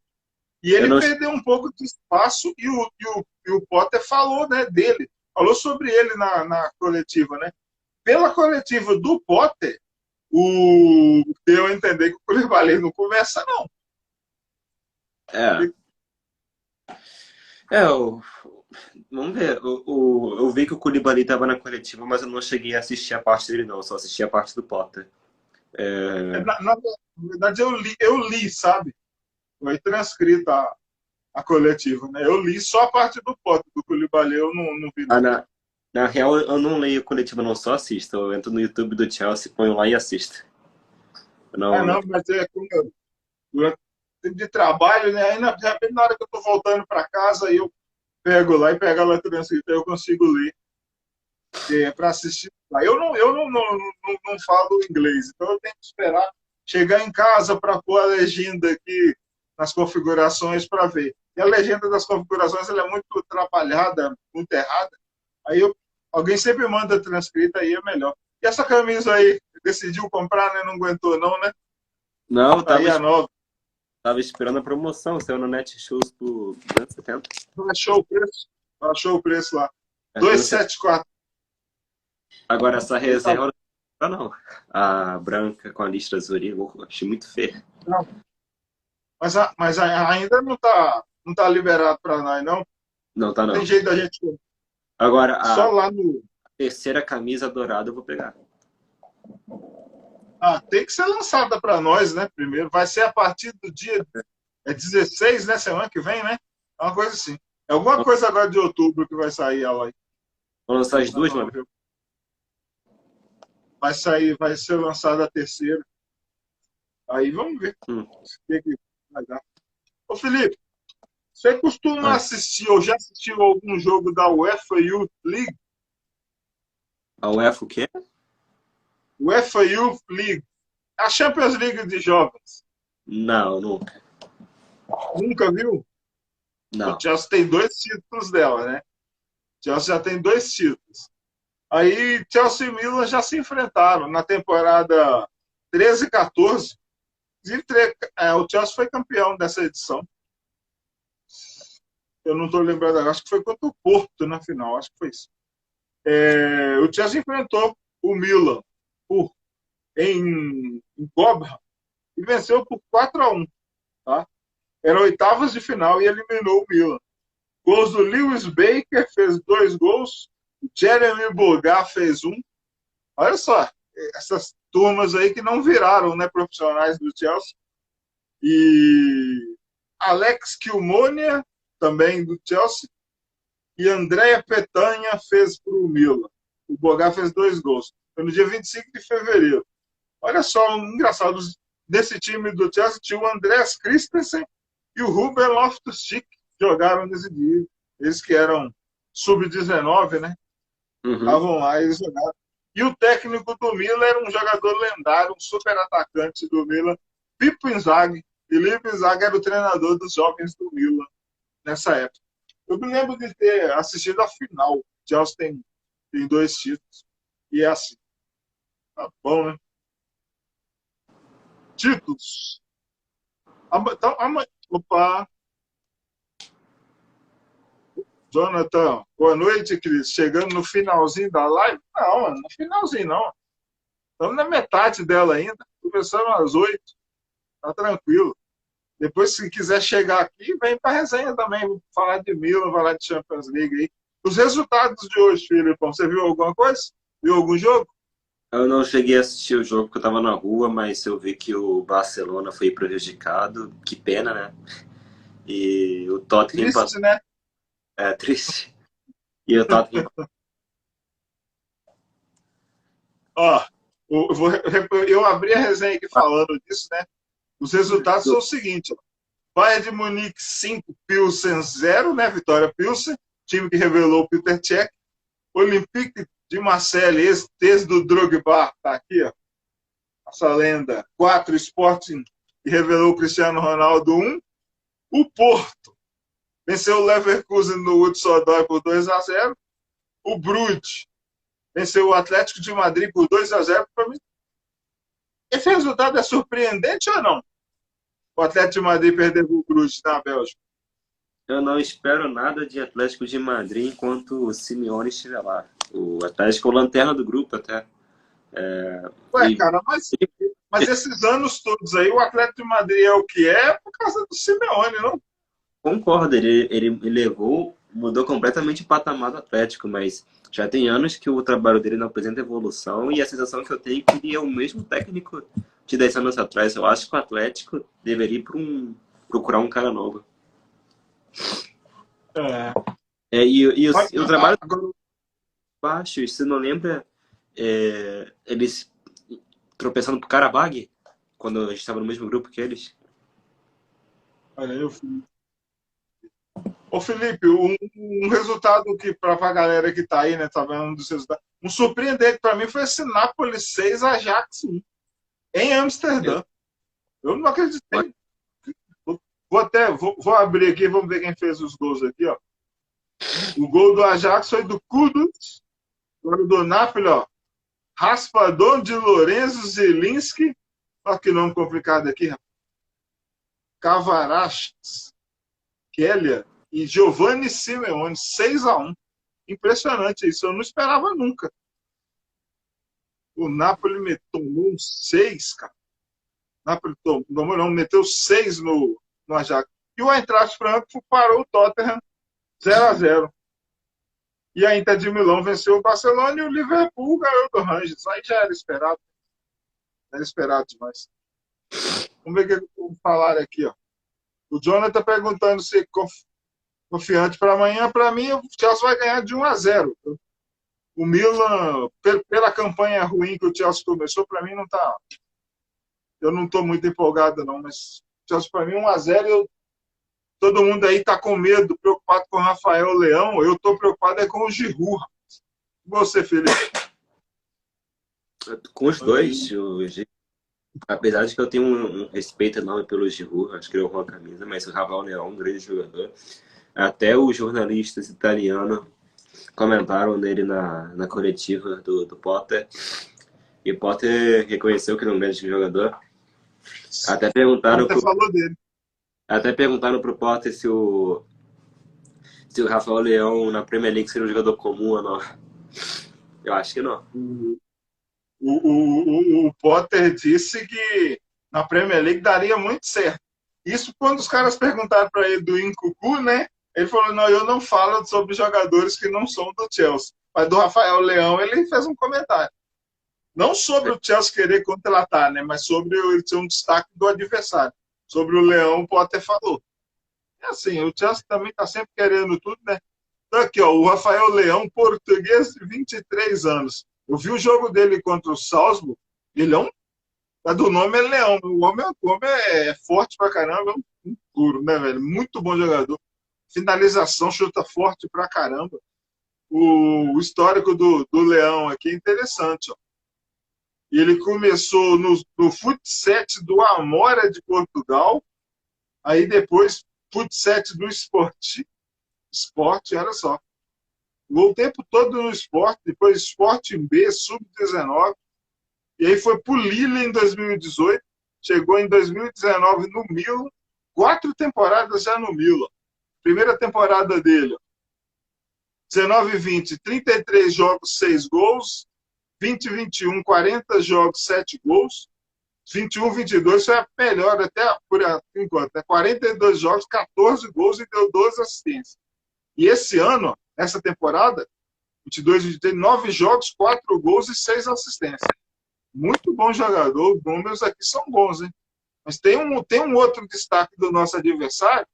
E Eu ele não. perdeu um pouco de espaço e o Potter falou, né, dele. Falou sobre ele na coletiva, né? Pela coletiva do Potter, deu a entender que o Koulibaly não começa, não. É, é, vamos ver. Eu vi que o Koulibaly estava na coletiva, mas eu não cheguei a assistir a parte dele, não. Só assisti a parte do Potter. É, Na verdade, eu li, sabe? Foi transcrita a coletiva, né? Eu li só a parte do Potter, do Koulibaly eu não vi, ah, não. na real, eu não leio coletiva, não, só assisto. Eu entro no YouTube do Chelsea, ponho lá e assisto. Eu É, não, não... não, mas durante o tempo de trabalho, né? Aí, de repente, na hora que eu tô voltando para casa, aí eu pego lá e pego ela transcrita, aí eu consigo ler. Para assistir. Eu não falo inglês, então eu tenho que esperar chegar em casa para pôr a legenda aqui nas configurações para ver. E a legenda das configurações ela é muito atrapalhada, muito errada. Aí alguém sempre manda transcrita, aí é melhor. E essa camisa aí, decidiu comprar, né? Não aguentou não, né? Não, eu Tá aí a nova. tava esperando a promoção, saiu no Netshoes por 270. Achou o preço? Achou o preço lá. É, 274. agora, essa Tá, reserva não. A branca com a listra azul, eu achei muito feia. não. Mas ainda não tá liberado para nós, não. Não, tá Tem não. jeito da gente. Agora, Só a lá no. terceira camisa dourada eu vou pegar. Ah, tem que ser lançada para nós, né? Primeiro. Vai ser a partir do dia 16, né? Semana que vem, né? É uma coisa assim. É alguma coisa agora de outubro que vai sair ela aí. Vamos lançar as duas, mano? Vai sair, vai ser lançada a terceira. Aí vamos ver Hum. o que vai dar. Ô, Felipe, você costuma Ah, assistir ou já assistiu algum jogo da UEFA Youth League? a UEFA o quê? UEFA Youth League. A Champions League de jovens. Não, nunca. Nunca viu? O Não. Chelsea tem 2 títulos dela, né? O Chelsea já tem 2 títulos. Aí Chelsea e Milan já se enfrentaram na temporada 13 e 14. O Chelsea foi campeão dessa edição. Eu não estou lembrando agora, acho que foi contra o Porto na final, acho que foi isso. O Chelsea enfrentou o Milan em Cobham e venceu por 4-1. Tá? Era oitavas de final e eliminou o Milan. Gols do Lewis Baker, fez 2 gols. O Jeremy Boga fez 1. Olha só, essas turmas aí que não viraram, né, profissionais do Chelsea. E Alex Kilmonia, também do Chelsea. E Andrea Petanha fez para o Milan. O Boga fez 2 gols. Foi no dia 25 de fevereiro. Olha só, engraçado. Desse time do Chelsea tinha o Andreas Christensen e o Ruben Loftus-Cheek jogaram nesse dia. Eles que eram sub-19, né? Uhum. Estavam lá, eles jogaram. E o técnico do Milan era um jogador lendário, um super atacante do Milan, Pippo Inzaghi. Filipe Inzaghi era o treinador dos jovens do Milan nessa época. Eu me lembro de ter assistido a final. O Chelsea tem 2 títulos. E é assim. Tá bom, né? Títulos. Então, opa. Jonathan, boa noite, Cris. Chegando no finalzinho da live? Não, no finalzinho não. Estamos na metade dela ainda. Começando às 8. Tá tranquilo. Depois, se quiser chegar aqui, vem para a resenha também. Vou falar de Milan, falar de Champions League aí. Os resultados de hoje, Filipão, você viu alguma coisa? Viu algum jogo? Eu não cheguei a assistir o jogo porque eu tava na rua, mas eu vi que o Barcelona foi prejudicado. Que pena, né? E o Tottenham Triste, né? é triste. E o Tottenham Ó, eu abri a resenha aqui falando disso, né? Os resultados são o seguinte: ó. Bayern de Munique 5, Pilsen 0, né? Vitória Pilsen, time que revelou o Peter Cech. Olympique de Marseille, ex do Drogba, tá aqui, ó. Essa lenda. 4, Sporting, que revelou o Cristiano Ronaldo 1. O Porto venceu o Leverkusen no Utsodói por 2-0. O Bruges venceu o Atlético de Madrid por 2-0. Para mim, esse resultado é surpreendente ou não? o Atlético de Madrid perder o Bruges na Bélgica? Eu não espero nada de Atlético de Madrid enquanto o Simeone estiver lá. O Atlético é o lanterna do grupo até. Ué, E cara, mas esses anos todos aí, o Atlético de Madrid é o que é por causa do Simeone, não? concordo, ele levou, mudou completamente o patamar do Atlético, mas já tem anos que o trabalho dele não apresenta evolução e a sensação que eu tenho é que ele é o mesmo técnico de 10 anos atrás. Eu acho que o Atlético deveria ir procurar um cara novo. É. E o trabalho Agora, baixo, você não lembra eles tropeçando pro Karabag quando a gente estava no mesmo grupo que eles? olha, eu fui. Ô Felipe, um resultado que para a galera que tá aí, né, tá vendo dos resultados, um surpreendente para mim foi esse Napoli 6 Ajax 1 em Eu, Amsterdã. Eu não acreditei. Vou abrir aqui, vamos ver quem fez os gols aqui, ó. O gol do Ajax foi do Kudus, agora do Napoli, ó. Raspadon de Lorenzo Zelinski, olha que nome complicado aqui, Cavarachs, Kelia e Giovanni Simeone, 6-1. Impressionante isso, eu não esperava nunca. O Napoli tomou um 6, cara. O Napoli tomou, não, meteu 6 no Ajax. E o Eintracht Frankfurt parou o Tottenham 0-0. E a Inter de Milão venceu o Barcelona e o Liverpool ganhou do Rangers. Aí já era esperado. Era esperado demais. Vamos ver o que vamos falar aqui, ó. O Jonathan perguntando se confiante para amanhã. Para mim, o Chelsea vai ganhar de 1-0. O Milan, pela campanha ruim que o Chelsea começou, para mim não tá. Eu não estou muito empolgado, não, mas o Chelsea, para mim, 1-0. Todo mundo aí está com medo, preocupado com o Rafael Leão. Eu estou preocupado com o Giroud. E você, Felipe? com os dois, apesar de que eu tenho um respeito enorme pelo Giroud, acho que ele é uma camisa, mas o Rafael Leão é um grande jogador. Até os jornalistas italianos comentaram nele na coletiva do Potter. E Potter reconheceu que ele é um grande jogador. Até perguntaram Você falou dele. até perguntaram pro Potter se o Rafael Leão na Premier League seria um jogador comum ou não. Eu acho que não. O Potter disse que na Premier League daria muito certo. Isso quando os caras perguntaram para ele do Nkunku, né? Ele falou, não, eu não falo sobre jogadores que não são do Chelsea. Mas do Rafael Leão ele fez um comentário. Não sobre o Chelsea querer contratar, né? Mas sobre ele ser um destaque do adversário. Sobre o Leão, o Potter falou. É assim, o Chelsea também está sempre querendo tudo, né? Então aqui, ó, o Rafael Leão, português de 23 anos. Eu vi o jogo dele contra o Salzburg, ele é um. Do nome é Leão, o homem é forte pra caramba, é um puro, né, velho? Muito bom jogador. Finalização, chuta forte pra caramba. O histórico do Leão aqui é interessante, ó. E ele começou no futsal do Amora de Portugal, aí depois futsal do Esporte, olha só. O tempo todo no esporte, depois esporte em B, sub-19, e aí foi pro Lille em 2018, chegou em 2019 no Milan, 4 temporadas já no Milan. Primeira temporada dele, 19-20, 33 jogos, 6 gols, 20-21, 40 jogos, 7 gols, 21-22 foi a melhor até por enquanto, né? 42 jogos, 14 gols e deu 12 assistências. E esse ano, essa temporada, 22-23, 9 jogos, 4 gols e 6 assistências. Muito bom jogador, os números aqui são bons, hein? Mas tem um outro destaque do nosso adversário,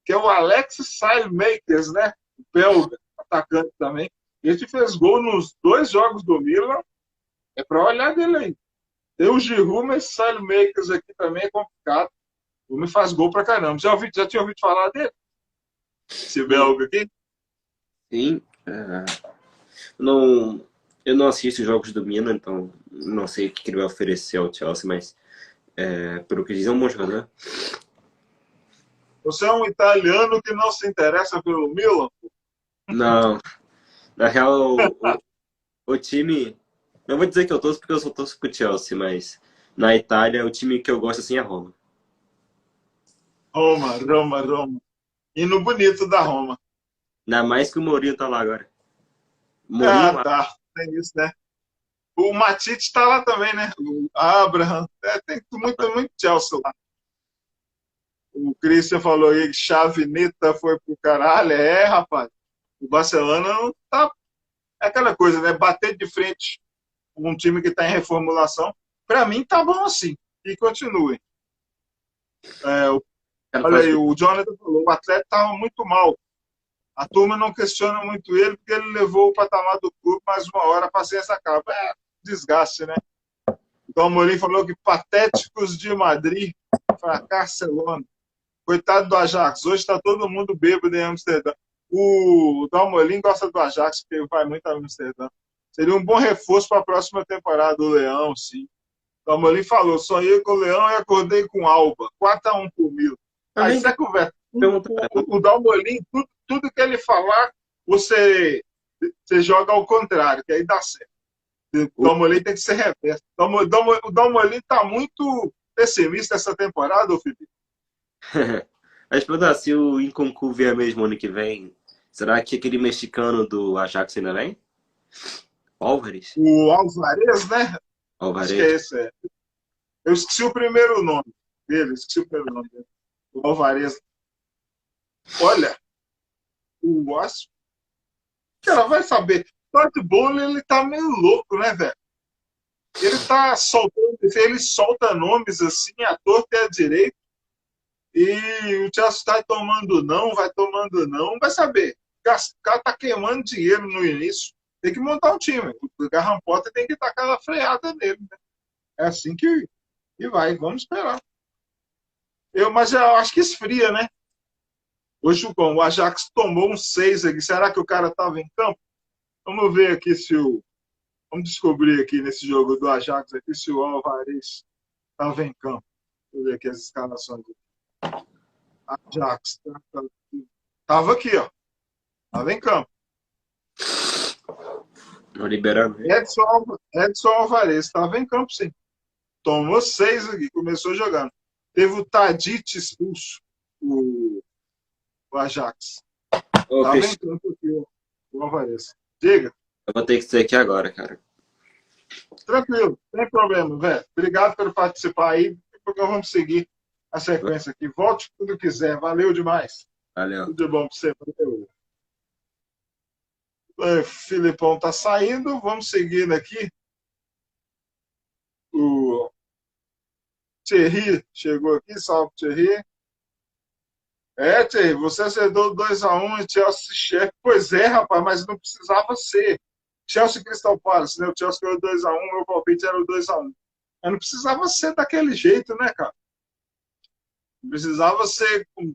que é o Alex Saelmakers, né? O belga, atacante também. Ele fez gol nos 2 jogos do Milan. É para olhar dele aí. Tem o Giroud, mas Saelmakers aqui também é complicado. O homem faz gol pra caramba. Já tinha ouvido falar dele? Esse belga aqui? Sim. Não, eu não assisto jogos do Milan, então não sei o que ele vai oferecer ao Chelsea, mas pelo que diz, é um bom jogador. Você é um italiano que não se interessa pelo Milan? Não, na real, o time. Não vou dizer que eu torço porque eu só torço pro Chelsea, mas na Itália o time que eu gosto assim é Roma. Roma, Roma, Roma. Hino bonito da Roma. Ainda mais que o Mourinho tá lá agora. Ah, Mourinho, tá. Tem isso, né? O Matite tá lá também, né? O Abraham. Tem muito Chelsea lá. O Christian falou aí que Chavineta foi pro caralho. É, rapaz. O Barcelona não tá. É aquela coisa, né? Bater de frente com um time que tá em reformulação. Pra mim tá bom assim. E continue. É, cara olha faz aí, gol. o Jonathan falou, o Atlético tava muito mal. A turma não questiona muito ele, porque ele levou o patamar do clube mais uma hora, a paciência acaba. É desgaste, né? Então, o Amorim falou que patéticos de Madrid, Barcelona. Coitado do Ajax, hoje está todo mundo bêbado em Amsterdã. O Dalmolin gosta do Ajax, porque vai muito a Amsterdã. Seria um bom reforço para a próxima temporada, o Leão, sim. O Dalmolin falou, sonhei com o Leão e acordei com o Alba. 4-1 por mil. Aí Também você conversa. perguntar. O Dalmolin, tudo que ele falar, você joga ao contrário, que aí dá certo. O Dalmolin tem que ser reverso. O Dalmolin está muito pessimista essa temporada, ô Felipe. Mas perguntar, se o Nkunku vier mesmo ano que vem, será que aquele mexicano do Ajax ainda vem? Álvares? O Alvarez, né? Acho que é Alvarez? esse. É. Eu esqueci o primeiro nome dele. Esqueci o primeiro nome dele. O Alvarez. Olha, o acho que ela vai saber. Todd Bowley, ele tá meio louco, né, velho? Ele tá soltando, ele solta nomes assim, à torta e à direita, e o Chelsea tá tomando não, vai saber. O cara tá queimando dinheiro no início, tem que montar um time. O Graham Potter tem que dar aquela freada nele, né? É assim que vai, vamos esperar. Mas eu acho que esfria, né? Hoje o Ajax tomou um 6 aqui. Será que o cara estava em campo? Vamos ver aqui se o. Vamos descobrir aqui nesse jogo do Ajax aqui se o Alvarez estava em campo. Vamos ver aqui as escalações. Ajax. Tava aqui, ó. Tava em campo. Não liberando, né? Edson Alvarez estava em campo, sim. Tomou 6 aqui, começou jogando. Teve o Tadic expulso, o Ajax. Ô, Tava em Cristiano, campo aqui, o Alvarez. Diga. eu vou ter que sair aqui agora, cara. Tranquilo, sem problema, velho. Obrigado por participar aí, porque nós vamos seguir a sequência aqui. Volte quando quiser. Valeu demais. Valeu. Tudo de bom para você. Valeu. Filipão tá saindo. Vamos seguindo aqui. O Thierry chegou aqui. Salve, Thierry. Thierry, você acertou 2-1 e Chelsea chefe. Pois é, rapaz, mas não precisava ser. Chelsea Crystal Palace, né? O Chelsea ganhou 2-1, meu palpite era o 2-1. Mas não precisava ser daquele jeito, né, cara? Não precisava ser com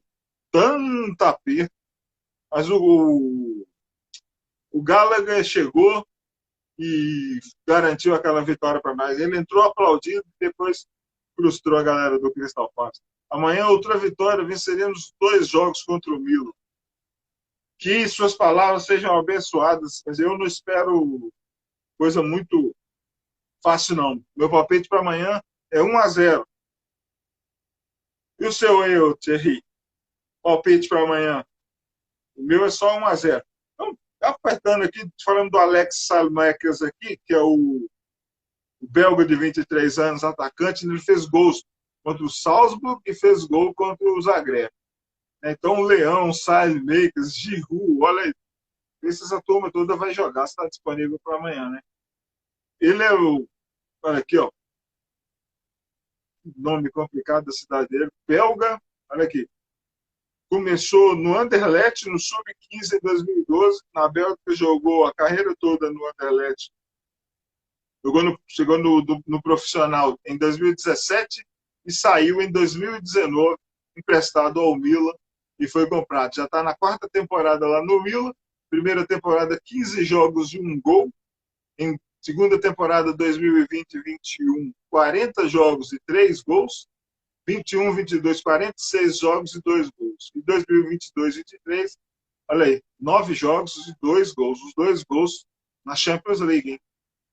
tanta perda. Mas o Gallagher chegou e garantiu aquela vitória para nós. Ele entrou aplaudindo e depois frustrou a galera do Crystal Palace. Amanhã, outra vitória, venceremos 2 jogos contra o Milan. Que suas palavras sejam abençoadas, mas eu não espero coisa muito fácil, não. Meu palpite para amanhã é 1-0. E o seu, eu, Thierry? Palpite para amanhã? O meu é só 1-0. Então, apertando aqui, falando do Alex Salmakers aqui, que é o belga de 23 anos, atacante, ele fez gols contra o Salzburg e fez gol contra o Zagreb. Então, o Leão, Salmakers, Giroud, olha aí, essa turma toda vai jogar, está disponível para amanhã, né? Ele é o, olha aqui, ó, nome complicado da cidade dele, belga, olha aqui, começou no Anderlecht, no Sub-15 em 2012. Na Bélgica jogou a carreira toda no Anderlecht. Chegou no profissional em 2017 e saiu em 2019, emprestado ao Milan e foi comprado. Já está na 4ª temporada lá no Milan. Primeira temporada, 15 jogos e 1 gol. Em segunda temporada, 2020-21, 40 jogos e 3 gols. 21-22, 46 jogos e 2 gols. Em 2022-23, olha aí, 9 jogos e 2 gols. Os 2 gols na Champions League, hein?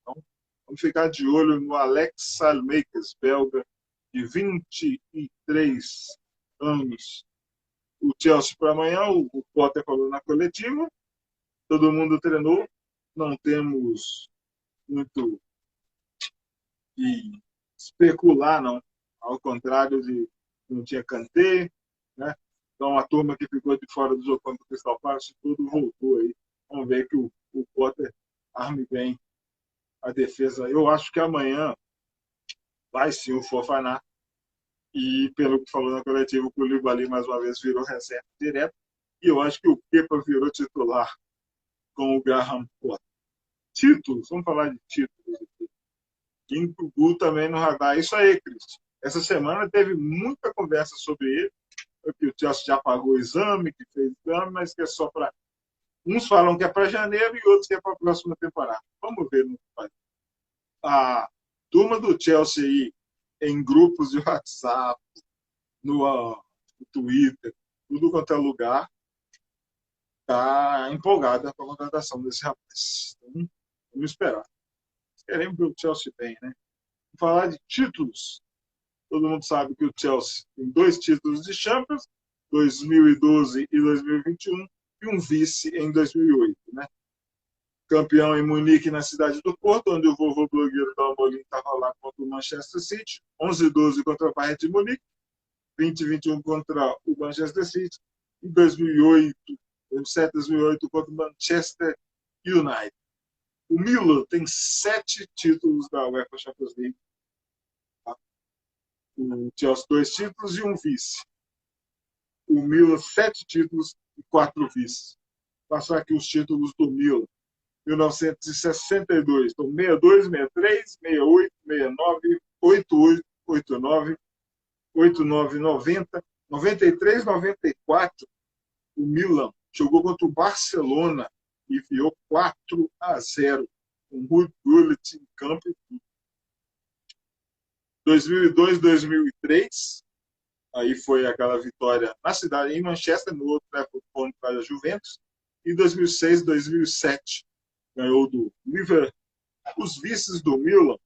Então, vamos ficar de olho no Alex Salmakers, belga, de 23 anos o Chelsea para amanhã. O Potter falou na coletiva, todo mundo treinou, não temos muito que especular, não. Ao contrário de não tinha Kanté, né? Então a turma que ficou de fora do jogo contra o Crystal Palace, tudo voltou aí. Vamos ver que o Potter arme bem a defesa. Eu acho que amanhã vai sim o Fofana. E pelo que falou na coletiva, o Koulibaly mais uma vez virou reserva direto. E eu acho que o Kepa virou titular com o Graham Potter. Títulos, vamos falar de títulos aqui. Quinto gol também no radar. Isso aí, Cristian. Essa semana teve muita conversa sobre ele, porque o Chelsea já pagou o exame, que fez exame, mas que é só para... Uns falam que é para janeiro e outros que é para a próxima temporada. Vamos ver no que vai. A turma do Chelsea aí, em grupos de WhatsApp, no Twitter, tudo quanto é lugar, está empolgada com a contratação desse rapaz. Então, vamos esperar. Queremos ver o Chelsea bem, né? Vamos falar de títulos. Todo mundo sabe que o Chelsea tem 2 títulos de Champions, 2012 e 2021, e um vice em 2008, né? Campeão em Munique, na cidade do Porto, onde o vovô blogueiro da Almolim estava lá contra o Manchester City, 11-12 contra o Bayern de Munique, 20-21 contra o Manchester City, e 2008, 2007-2008 contra o Manchester United. O Milan tem 7 títulos da UEFA Champions League. Tá? O Chelsea 2 títulos e um vice. O Milan 7 títulos e 4 vices. Passar aqui os títulos do Milan. 1962, então 62, 63, 68, 69, 88, 89, 89, 90, 93, 94. O Milan jogou contra o Barcelona e enviou 4-0, com o Ruud Gullit em campo e tudo. 2002, 2003, aí foi aquela vitória na cidade, em Manchester, no outro contra a Juventus. E 2006, 2007, ganhou do Liverpool. Os vices do Milan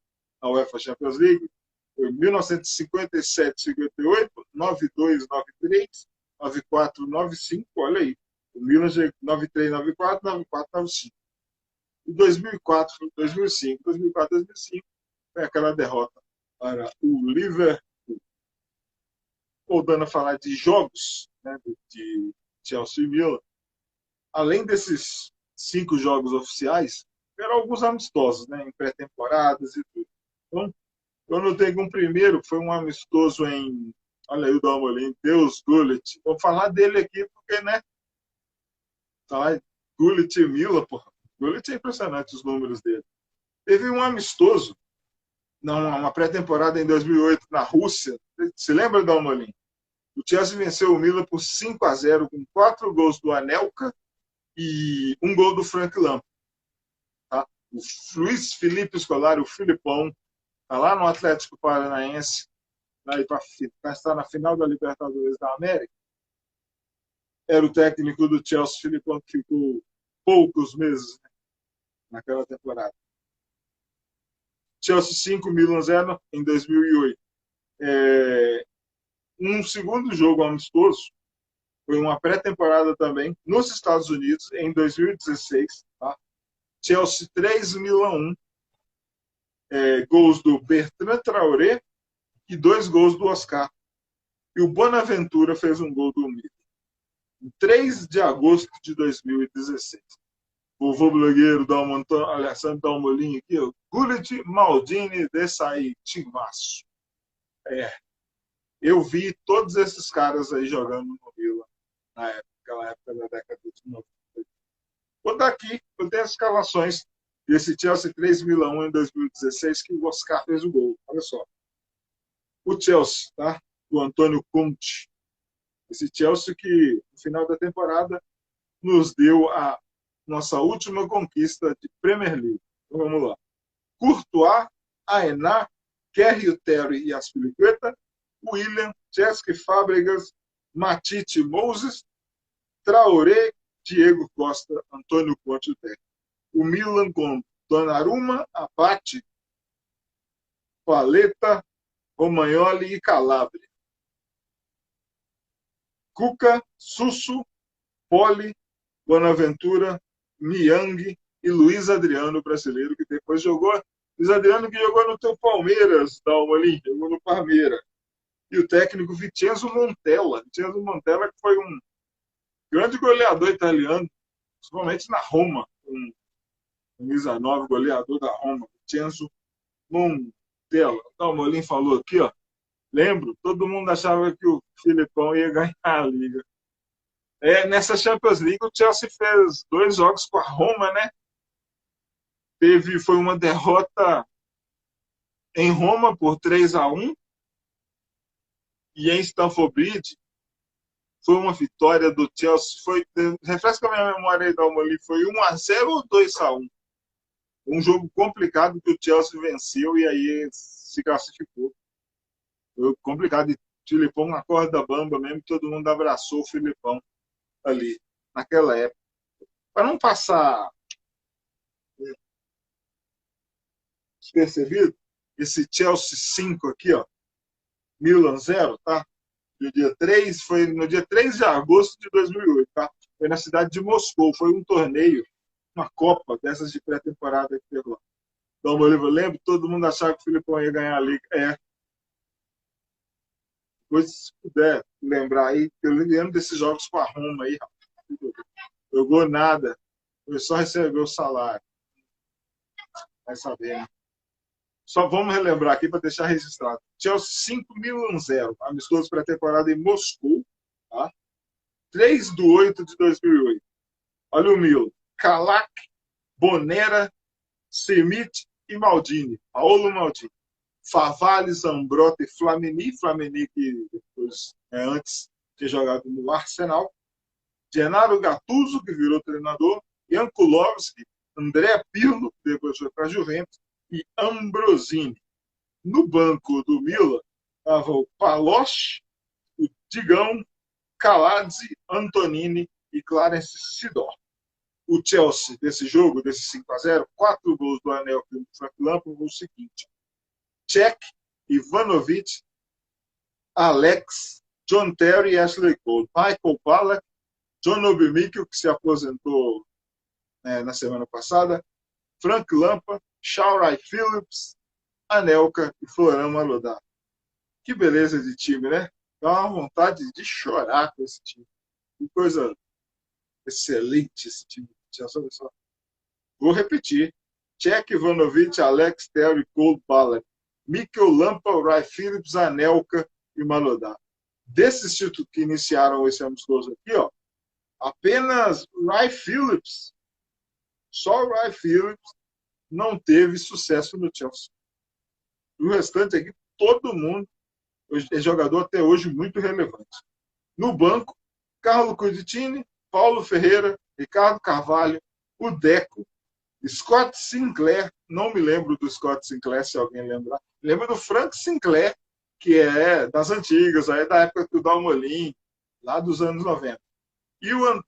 na UEFA Champions League foi 1957-58, 92-93, 94-95, olha aí. O Milan 93-94, 94-95. E 2004, 2005, 2004, 2005 foi aquela derrota para o Liverpool. Voltando a falar de jogos, né, de Chelsea e Milan, além desses 5 jogos oficiais, eram alguns amistosos, né, em pré-temporadas e tudo. Então, eu notei que um primeiro foi um amistoso em... Olha aí o Dalmolin, Deus Gullit. Vou falar dele aqui porque, né? Falar Gullit e Milan, porra. Gullit é impressionante os números dele. Teve um amistoso, uma pré-temporada em 2008 na Rússia. Se lembra, Dalmolin? O Chelsea venceu o Milan por 5-0 com 4 gols do Anelka e 1 gol do Frank Lampard. Tá? O Luiz Felipe Scolari, o Filipão, está lá no Atlético Paranaense, para estar na final da Libertadores da América. Era o técnico do Chelsea, Filipão, que ficou poucos meses, né, naquela temporada. Chelsea 5, Milan 0 em 2008. Um segundo jogo amistoso foi uma pré-temporada também nos Estados Unidos em 2016. Tá? Chelsea 3, Milan 1. Gols do Bertrand Traoré e 2 gols do Oscar. E o Bonaventura fez um gol do Milan. Em 3 de agosto de 2016. O vovô blogueiro Alessandro Dalmolin aqui, Gullit, Maldini, Desailly, Timaço. Eu vi todos esses caras aí jogando no Milan naquela época da década de 90. Vou dar aqui, eu tenho as escalações desse Chelsea 3, Milan 1 em 2016, que o Oscar fez o gol. Olha só. O Chelsea, tá? Do Antônio Conte. Esse Chelsea que, no final da temporada, nos deu a nossa última conquista de Premier League. Então, vamos lá. Courtois, Aena, Kerry Terry e Aspilicueta, William, Cesc Fábregas, Matite Moses, Traoré, Diego Costa, Antônio Conte o técnico. O Milan com Donnarumma, Abate, Paletta, Romagnoli e Calabria. Cuca, Susso, Poli, Bonaventura, Niang e Luiz Adriano, brasileiro, que depois jogou. Luiz Adriano que jogou no teu Palmeiras, Dalmolin, jogou no Palmeiras. E o técnico Vincenzo Montella. Vincenzo Montella, que foi um grande goleador italiano, principalmente na Roma. Um camisa 9, goleador da Roma. Vincenzo Montella. Dalmolin falou aqui, ó. Lembro, todo mundo achava que o Filipão ia ganhar a Liga. Nessa Champions League, o Chelsea fez 2 jogos com a Roma, né? Foi uma derrota em Roma por 3-1 e em Stamford Bridge foi uma vitória do Chelsea. Refresca a minha memória aí, Dalmolin, foi 1-0 ou 2-1? Um jogo complicado que o Chelsea venceu e aí se classificou. Foi complicado. E o Filipão na corda bamba mesmo, todo mundo abraçou o Filipão ali, naquela época. Para não passar despercebido, esse Chelsea 5 aqui, ó, Milan 0, tá? Foi no dia 3 de agosto de 2008, tá? Foi na cidade de Moscou, foi um torneio, uma Copa dessas de pré-temporada que teve lá. Então, eu lembro, todo mundo achava que o Filipão ia ganhar a Liga. Depois, se puder lembrar aí, eu lembro desses jogos com a Roma aí, jogou nada, foi só receber o salário. Vai saber, né? Só vamos relembrar aqui para deixar registrado. Chelsea 5, Milan 0. Amistoso pré-temporada em Moscou. Tá? 3/8/2008. Olha o Milan. Calac, Bonera, Semic e Maldini. Paolo Maldini. Favalli, Zambrotta e Flamini. Flamini que depois, antes de jogado no Arsenal. Gennaro Gattuso, que virou treinador. Jankulovski, André Pirlo, que depois foi para a Juventus. E Ambrosini. No banco do Milan estava o Paloschi, o Digão, Calazzi, Antonini e Clarence Sidor. O Chelsea, desse jogo, desse 5-0, 4 gols do Anelka e do Frank Lampard, o seguinte: Cech, Ivanovic, Alex, John Terry e Ashley Cole. Michael Ballack, John Obi Mikel, que se aposentou na semana passada, Frank Lampard, Shaw Phillips, Anelka e Florent Malodá. Que beleza de time, né? Dá uma vontade de chorar com esse time. Que coisa excelente esse time. Olha só. Vou repetir. Cech, Ivanovic, Alex, Terry, Cole, Ballack, Mikel, Lampard, Ray Phillips, Anelka e Malodá. Desses títulos que iniciaram esse amistoso aqui, ó, apenas Ray Phillips, só o Ray Phillips não teve sucesso no Chelsea. O restante aqui, todo mundo é jogador até hoje muito relevante. No banco, Carlo Cuditini, Paulo Ferreira, Ricardo Carvalho, o Deco, Scott Sinclair, não me lembro do Scott Sinclair, se alguém lembrar. Lembro do Frank Sinclair, que é das antigas, aí da época do Dalmolin, lá dos anos 90. E o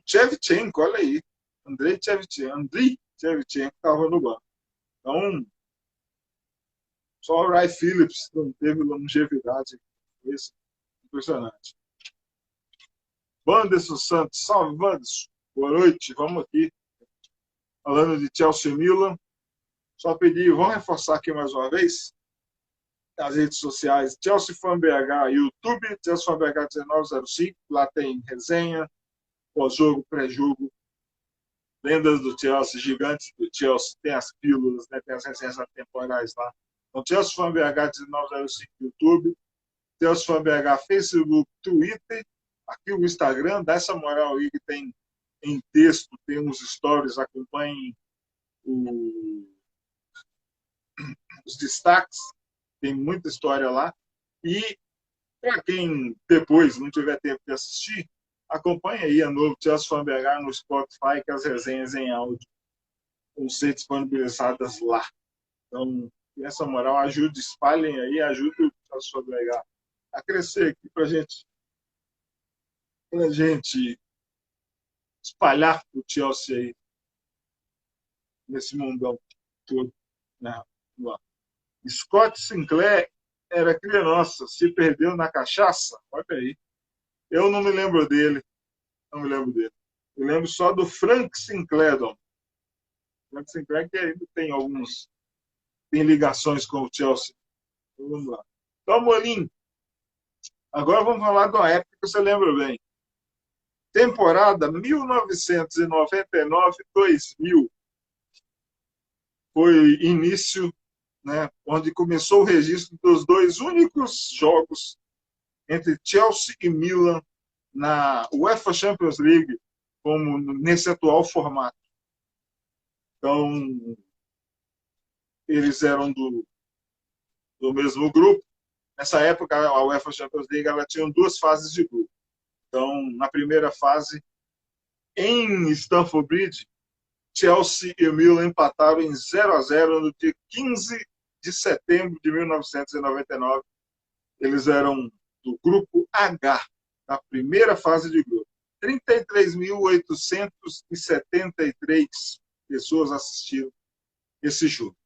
Shevchenko, olha aí, Andrei Shevchenko estava no banco. Então, só o Ray Phillips não teve longevidade. Isso, impressionante. Wanderson Santos, salve Wanderson. Boa noite, vamos aqui. Falando de Chelsea e Milan. Só pedir, vamos reforçar aqui mais uma vez as redes sociais. Chelsea Fan BH, YouTube, Chelsea Fan BH 1905. Lá tem resenha, pós-jogo, pré-jogo. Lendas do Chelsea, gigantes do Chelsea, tem as pílulas, né? Tem as resenhas temporais lá. Então, Chelsea Fan BH 1905 YouTube, Chelsea Fan BH Facebook, Twitter, aqui o Instagram, dá essa moral aí que tem em texto, tem uns stories, acompanhem os destaques, tem muita história lá. E para quem depois não tiver tempo de assistir, acompanhe aí a novo Chelsea Fan BH no Spotify, que as resenhas em áudio vão ser disponibilizadas lá. Então, essa moral, ajude, espalhem aí, ajude o Chelsea Fan BH a crescer aqui para a gente espalhar o Chelsea aí nesse mundão todo. Né? Scott Sinclair era cria nossa, se perdeu na cachaça, olha aí. Eu não me lembro dele. Não me lembro dele. Eu lembro só do Frank Sinclair. Frank Sinclair que ainda tem ligações com o Chelsea. Então, vamos lá. Então, Molim, agora vamos falar de uma época que você lembra bem. Temporada 1999-2000 foi início, né, onde começou o registro dos dois únicos jogos entre Chelsea e Milan na UEFA Champions League, como nesse atual formato. Então, eles eram do mesmo grupo. Nessa época, a UEFA Champions League ela tinha duas fases de grupo. Então, na primeira fase, em Stamford Bridge, Chelsea e Milan empataram em 0-0 no dia 15 de setembro de 1999. Eles eram do grupo H, na primeira fase de grupo. 33.873 pessoas assistiram esse jogo.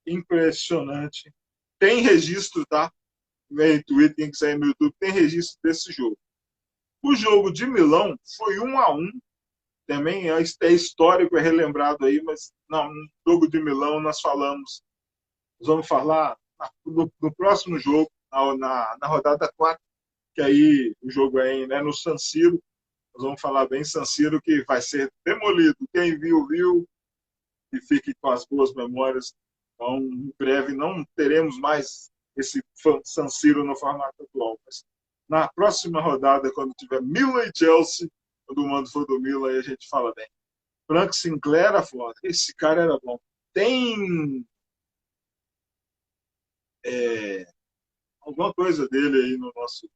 Impressionante. Tem registro, tá? No Twitter, quem quiser ir no YouTube, tem registro desse jogo. O jogo de Milão foi 1-1. Também é histórico, é relembrado aí, mas não, no jogo de Milão nós vamos falar no próximo jogo, na rodada 4, que aí o jogo é no San Siro. Nós vamos falar bem San Siro, que vai ser demolido. Quem viu, viu, e fique com as boas memórias. Então, em breve não teremos mais esse San Siro no formato atual. Mas na próxima rodada, quando tiver Milan e Chelsea, quando o mando for do Milan, aí a gente fala bem. Frank Sinclair era foda. Esse cara era bom. Tem alguma coisa dele aí no nossa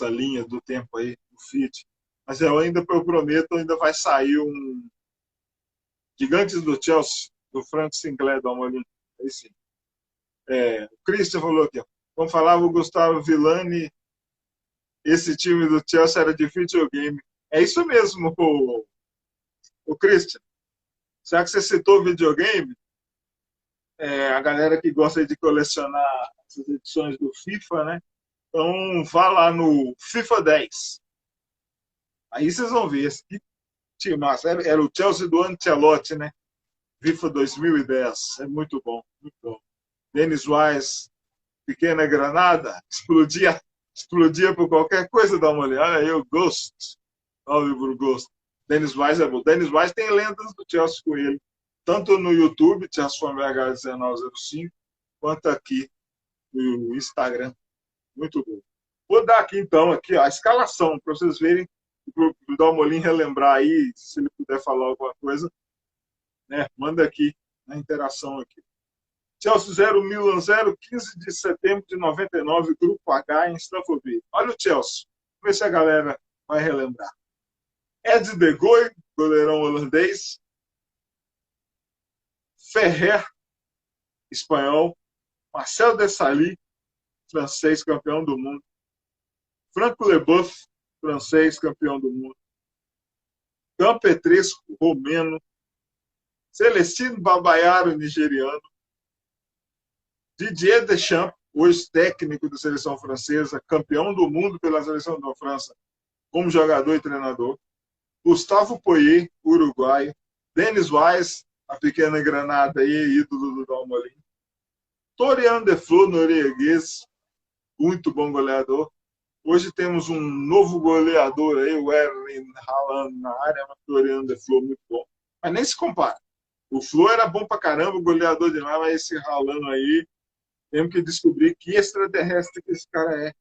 linha do tempo aí, no feed. Mas eu prometo, ainda vai sair um Gigantes do Chelsea, do Frank Sinclair, dá uma olhada. Aí sim. O Christian falou aqui, ó. Como falava o Gustavo Villani, esse time do Chelsea era de videogame. É isso mesmo, o Christian. Já que você citou videogame, a galera que gosta de colecionar essas edições do FIFA, né? Então, vá lá no FIFA 10. Aí vocês vão ver. Esse time massa. Era o Chelsea do Ancelotti, né? FIFA 2010. É muito bom, muito bom. Dennis Wise, pequena granada, explodia por qualquer coisa, dá uma olhada. Aí o Ghost, salve pro Ghost. Dennis Wise é bom. Dennis Wise tem lendas do Chelsea com ele, tanto no YouTube, Chelsea Fan BH 1905, quanto aqui no Instagram. Muito bom. Vou dar aqui, então, aqui, ó, a escalação, para vocês verem, o Dalmolin relembrar aí, se ele puder falar alguma coisa, né? Manda aqui na interação aqui. Chelsea 0, Milan 0, 15 de setembro de 99, Grupo H em Stamford Bridge. Olha o Chelsea. Vamos ver se a galera vai relembrar. Ed De Goey, goleirão holandês. Ferrer, espanhol. Marcel Desailly, francês, campeão do mundo. Franco Leboeuf, francês, campeão do mundo. Campetresco, romeno. Celestino Babayaro, nigeriano. Didier Deschamps, hoje técnico da seleção francesa, campeão do mundo pela seleção da França, como jogador e treinador. Gustavo Poyet, uruguaio. Dennis Wise, a pequena granada aí, ídolo do Dalmolin. Torian Deflor, norueguês, muito bom goleador. Hoje temos um novo goleador aí, o Erling Haaland na área, mas Torian Deflor muito bom. Mas nem se compara. O Flo era bom pra caramba, goleador demais, mas esse Haaland aí, temos que descobrir que extraterrestre que esse cara é.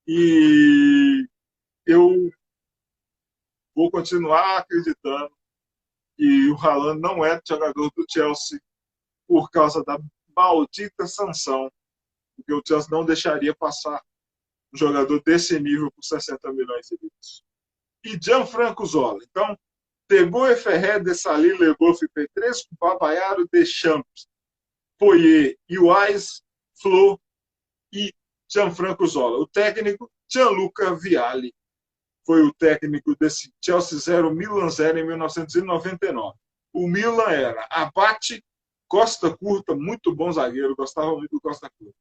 E eu vou continuar acreditando que o Haaland não é jogador do Chelsea por causa da maldita sanção, porque o Chelsea não deixaria passar um jogador desse nível por 60 milhões de euros. E Gianfranco Zola. Então, De Goey, Ferrer, Desailly, Leboeuf, Petresco, Babayaro, Deschamps, Poyet e Wise, Flo e Gianfranco Zola. O técnico, Gianluca Vialli, foi o técnico desse Chelsea 0, Milan 0 em 1999. O Milan era Abate, Costa Curta, muito bom zagueiro, gostava muito do Costa Curta.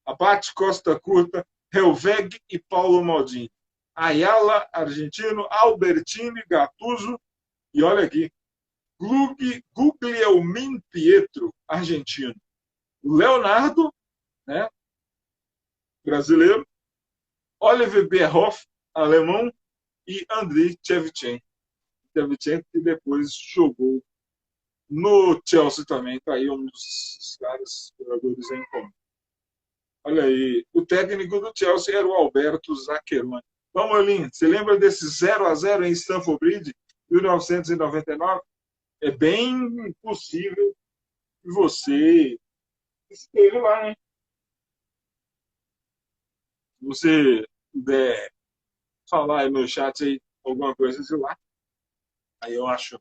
Abate, Costa Curta, Helveg e Paulo Maldini. Ayala, argentino, Albertini, Gattuso, e olha aqui, Guglielmin Pietro, argentino. Leonardo, né, brasileiro, Oliver Bierhoff, alemão, e Andriy Shevchenko. Shevchenko que depois jogou no Chelsea também, tá aí um dos caras jogadores em comum. Olha aí, o técnico do Chelsea era o Alberto Zaccheroni. Vamos, Olinho, você lembra desse 0-0 em Stamford Bridge, 1999? É bem possível que você esteja lá, hein? Se você puder falar aí no chat aí alguma coisa de lá, aí eu acho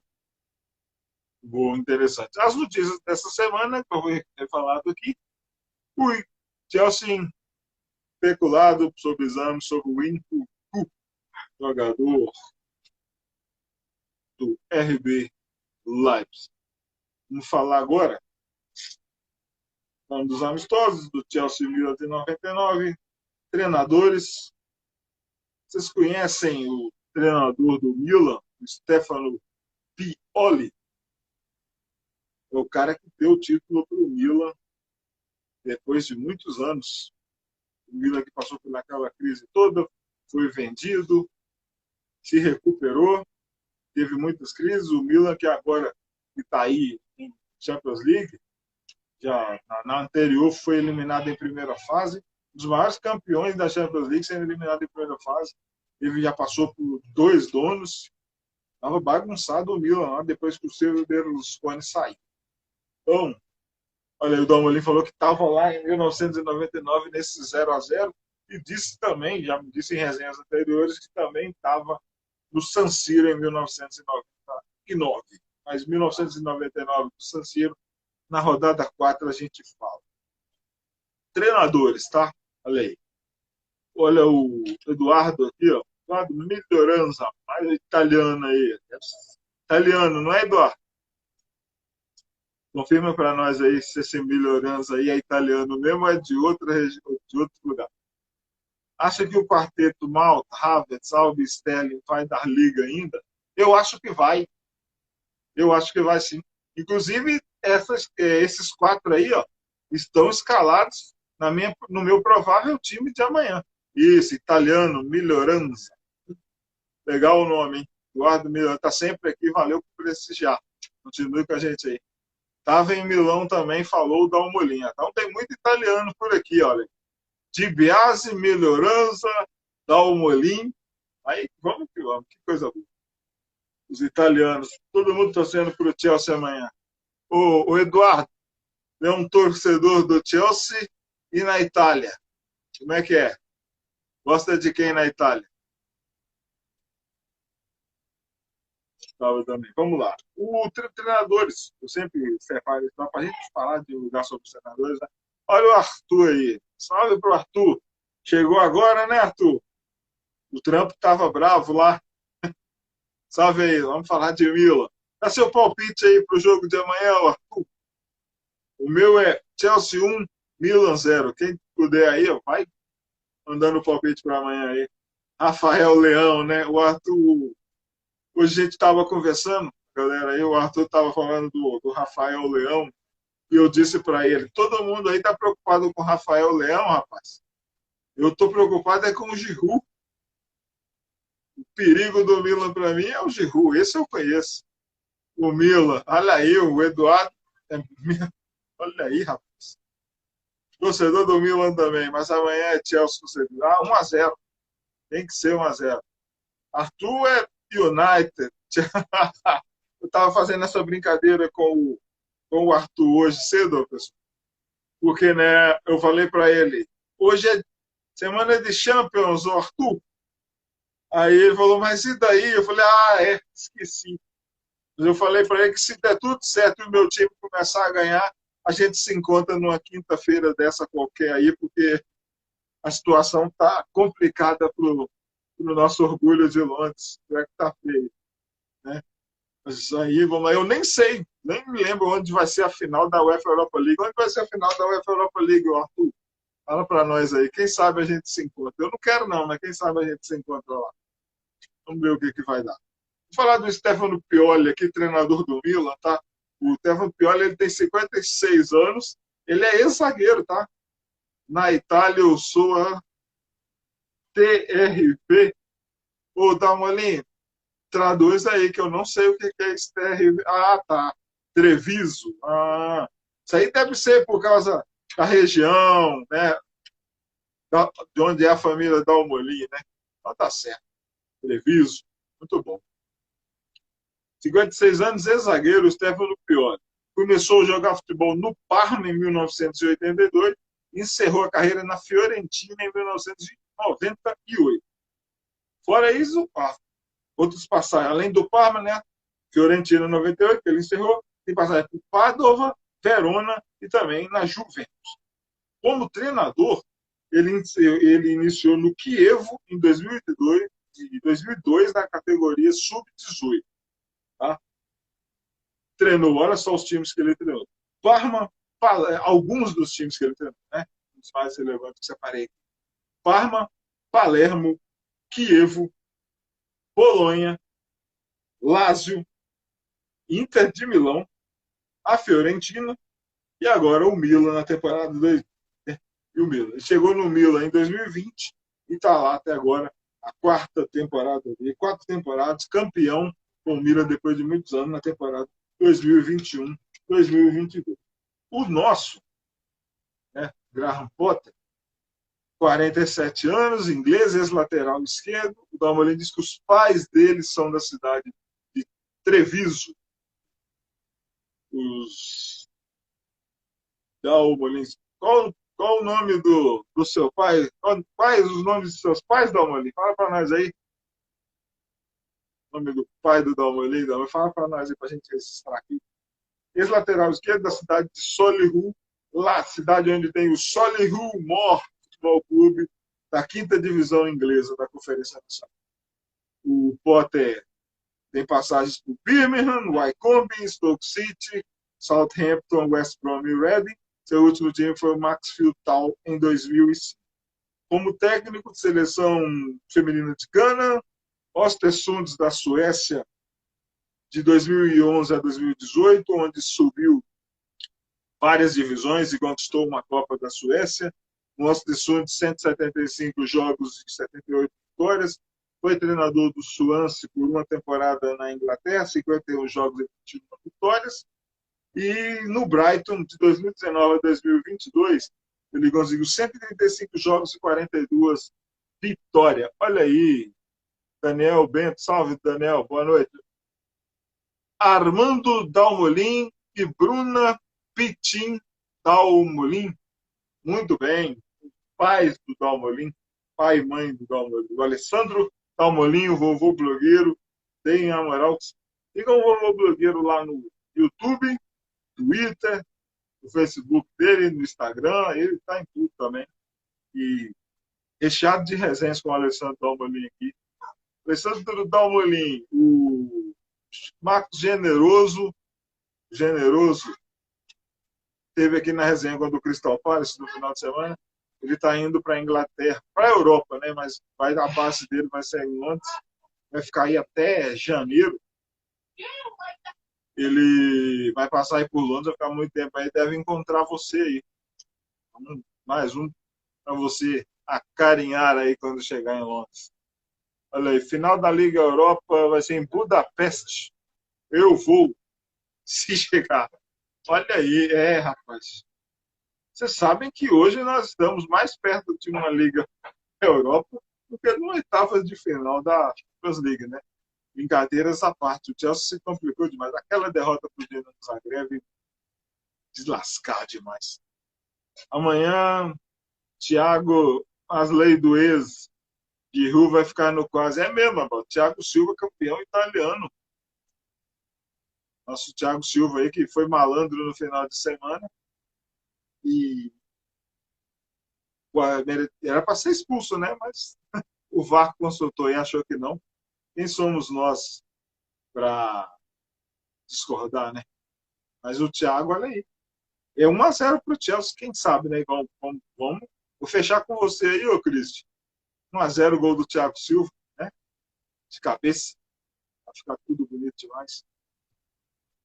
boa, interessante. As notícias dessa semana, que eu vou ter falado aqui, o Chelsea especulado sobre exame sobre o Winco, jogador do RB Leipzig. Vamos falar agora dos amistosos do Chelsea Milan de 99, treinadores. Vocês conhecem o treinador do Milan, o Stefano Pioli? É o cara que deu o título para o Milan depois de muitos anos. O Milan que passou por aquela crise toda, foi vendido, se recuperou, teve muitas crises. O Milan que agora está aí em Champions League, já na anterior foi eliminado em primeira fase, um dos maiores campeões da Champions League sendo eliminado em primeira fase. Ele já passou por 2 donos, estava bagunçado o Milan lá, depois que o Silvio Berlusconi saiu. Então, olha, o Dalmolin falou que estava lá em 1999 nesse 0-0 e disse também, já me disse em resenhas anteriores, que também estava no San Siro em 1999. Mas 1999 no San Siro, na rodada 4 a gente fala. Treinadores, tá? Olha aí. Olha o Eduardo aqui, ó. Eduardo Miglioranza, mais italiano aí. Italiano, não é, Eduardo? Confirma para nós aí se esse Miglioranza aí é italiano mesmo ou é de outra região, de outro lugar. Acha que o quarteto Mount, Havertz, Albi, Sterling vai dar liga ainda? Eu acho que vai. Eu acho que vai sim. Inclusive, esses 4 aí, ó, estão escalados no meu provável time de amanhã. Isso, italiano, Miglioranza. Legal o nome, hein? Eduardo Miglioranza está sempre aqui, valeu por prestigiar. Continue com a gente aí. Estava em Milão também, falou o Dalmolinha. Então tem muito italiano por aqui, olha. Di Biase, Miglioranza, Dalmolin. Aí, vamos que vamos, que coisa boa. Os italianos, todo mundo torcendo para o Chelsea amanhã. O Eduardo é um torcedor do Chelsea e na Itália. Como é que é? Gosta de quem na Itália? Também. Vamos lá. O treinadores, eu sempre separo isso para a gente falar de lugar sobre os treinadores. Né? Olha o Arthur aí. Salve pro Arthur. Chegou agora, né, Arthur? O Trump estava bravo lá. Salve aí, vamos falar de Milan. Dá seu palpite aí pro jogo de amanhã, Arthur. O meu é Chelsea 1, Milan 0. Quem puder aí, ó, vai mandando o palpite para amanhã aí. Rafael Leão, né? O Arthur. Hoje a gente estava conversando, galera, aí o Arthur estava falando do Rafael Leão, e eu disse para ele, todo mundo aí está preocupado com o Rafael Leão, rapaz. Eu estou preocupado é com o Giroud. O perigo do Milan para mim é o Giroud, esse eu conheço. O Milan, olha aí, o Eduardo, olha aí, rapaz. Torcedor do Milan também, mas amanhã é Chelsea, você viu? 1-0, tem que ser 1-0. Arthur é United. Eu estava fazendo essa brincadeira com o Arthur hoje cedo, pessoal. Porque, né, eu falei para ele, hoje é semana de Champions, Arthur. Aí ele falou, mas e daí? Eu falei, esqueci. Mas eu falei para ele que se der tudo certo e o meu time começar a ganhar, a gente se encontra numa quinta-feira dessa qualquer aí, porque a situação está complicada pro nosso orgulho de Londres, é que tá feio, né? Mas isso aí, vamos lá. Eu nem sei, nem me lembro onde vai ser a final da UEFA Europa League. Onde vai ser a final da UEFA Europa League, Arthur? Fala para nós aí. Quem sabe a gente se encontra. Eu não quero não, mas quem sabe a gente se encontra lá. Vamos ver o que vai dar. Vou falar do Stefano Pioli aqui, treinador do Milan, tá? O Stefano Pioli, ele tem 56 anos. Ele é ex-zagueiro, tá? Na Itália, eu sou a TRV. Ô, Dalmolin, traduz aí, que eu não sei o que é esse TRV. Ah, tá. Treviso. Ah, isso aí deve ser por causa da região, né? De onde é a família Dalmolin, né? Então tá certo. Treviso. Muito bom. 56 anos, ex-zagueiro, Stefano Pioli. Começou a jogar futebol no Parma em 1982 e encerrou a carreira na Fiorentina em 1998. Fora isso, outros passagens, além do Parma, né? Fiorentina em 98, que ele encerrou, tem passagem por Padova, Verona e também na Juventus. Como treinador, ele iniciou no Chievo em 2002 na categoria sub-18. Tá? Treinou, olha só os times que ele treinou. Parma, alguns dos times que ele treinou, né? Os mais relevantes que separei aqui. Parma, Palermo, Chievo, Bolonha, Lazio, Inter de Milão, a Fiorentina e agora o Milan na temporada 2000. E o Milan. Ele chegou no Milan em 2020 e está lá até agora a quarta temporada dele. 4 temporadas, campeão com o Milan depois de muitos anos na temporada 2021-2022. O nosso, né, Graham Potter, 47 anos, inglês, ex-lateral esquerdo. O Dalmolin diz que os pais dele são da cidade de Treviso. Os Dalmolin. Qual o nome do seu pai? Quais os nomes dos seus pais, Dalmolin? Fala para nós aí. O nome do pai do Dalmolin, fala para nós aí para a gente registrar aqui. Ex-lateral esquerdo da cidade de Solihull, lá, cidade onde tem o Solihull Moor Futebol Clube, da 5ª divisão inglesa da Conferência Nacional. O Potter tem passagens por Birmingham, Wycombe, Stoke City, Southampton, West Brom e Reading. Seu último time foi o Macclesfield Town em 2005. Como técnico de seleção feminina de Gana, Östersunds da Suécia, de 2011 a 2018, onde subiu várias divisões e conquistou uma Copa da Suécia. No Östersund, 175 jogos e 78 vitórias. Foi treinador do Swansea por uma temporada na Inglaterra, 51 jogos e 21 vitórias. E no Brighton, de 2019 a 2022, ele conseguiu 135 jogos e 42 vitórias. Olha aí, Daniel Bento. Salve, Daniel. Boa noite. Armando Dalmolin e Bruna Pitin Dalmolin. Muito bem. Pais do Dalmolin, pai e mãe do Dalmolin. O Alessandro Dalmolin, o vovô blogueiro. Deem a moral. Sigam o vovô blogueiro lá no YouTube, Twitter, no Facebook dele, no Instagram. Ele está em tudo também. E recheado de resenhas com o Alessandro Dalmolin aqui. Alessandro Dalmolin, o Marcos Generoso, esteve aqui na resenha quando o Crystal Palace no final de semana. Ele está indo para a Inglaterra, para a Europa, né? Mas a base dele vai ser em Londres, vai ficar aí até janeiro. Ele vai passar aí por Londres, vai ficar muito tempo aí, deve encontrar você aí. Mais um para você acarinhar aí quando chegar em Londres. Olha aí, final da Liga Europa vai ser em Budapeste. Eu vou, se chegar. Olha aí, rapaz. Vocês sabem que hoje nós estamos mais perto de uma Liga Europa do que numa oitava de final da Champions League, né? Brincadeiras à parte. O Chelsea se complicou demais. Aquela derrota para o Dinamo Zagreb, deslascar demais. Amanhã, Thiago, as leis do ex, de Ru vai ficar no quase. É mesmo, rapaz. Thiago Silva, campeão italiano. Nosso Thiago Silva aí, que foi malandro no final de semana. E era para ser expulso, né? Mas o VAR consultou e achou que não. Quem somos nós para discordar, né? Mas o Thiago, olha aí. É 1-0 para o Chelsea, quem sabe, né? Vamos Vou fechar com você aí, ô Cristian. 1-0 gol do Thiago Silva, né? De cabeça. Vai ficar tudo bonito demais.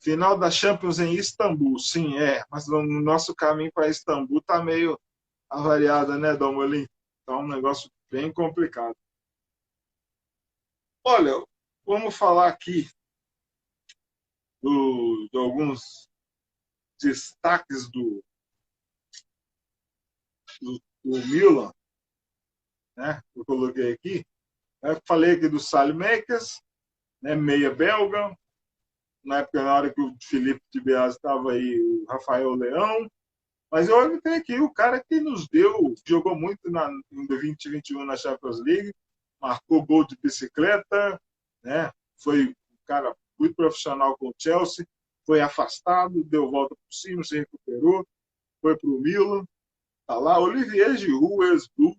Final da Champions em Istambul, sim, é. Mas no nosso caminho para Istambul tá meio avariada, né, Dalmolin? Tá um negócio bem complicado. Olha, vamos falar aqui de alguns destaques do Milan, né? Eu coloquei aqui. Eu falei aqui do Saelemaekers, né? Meia belga. Na época, na hora que o Felipe de Beaz estava aí, o Rafael Leão. Mas eu tenho aqui o cara que nos deu, jogou muito em 2021 na Champions League, marcou gol de bicicleta, né? Foi um cara muito profissional com o Chelsea, foi afastado, deu volta por cima, se recuperou, foi para o Milan, tá lá. Olivier Giroud, ex-Blue,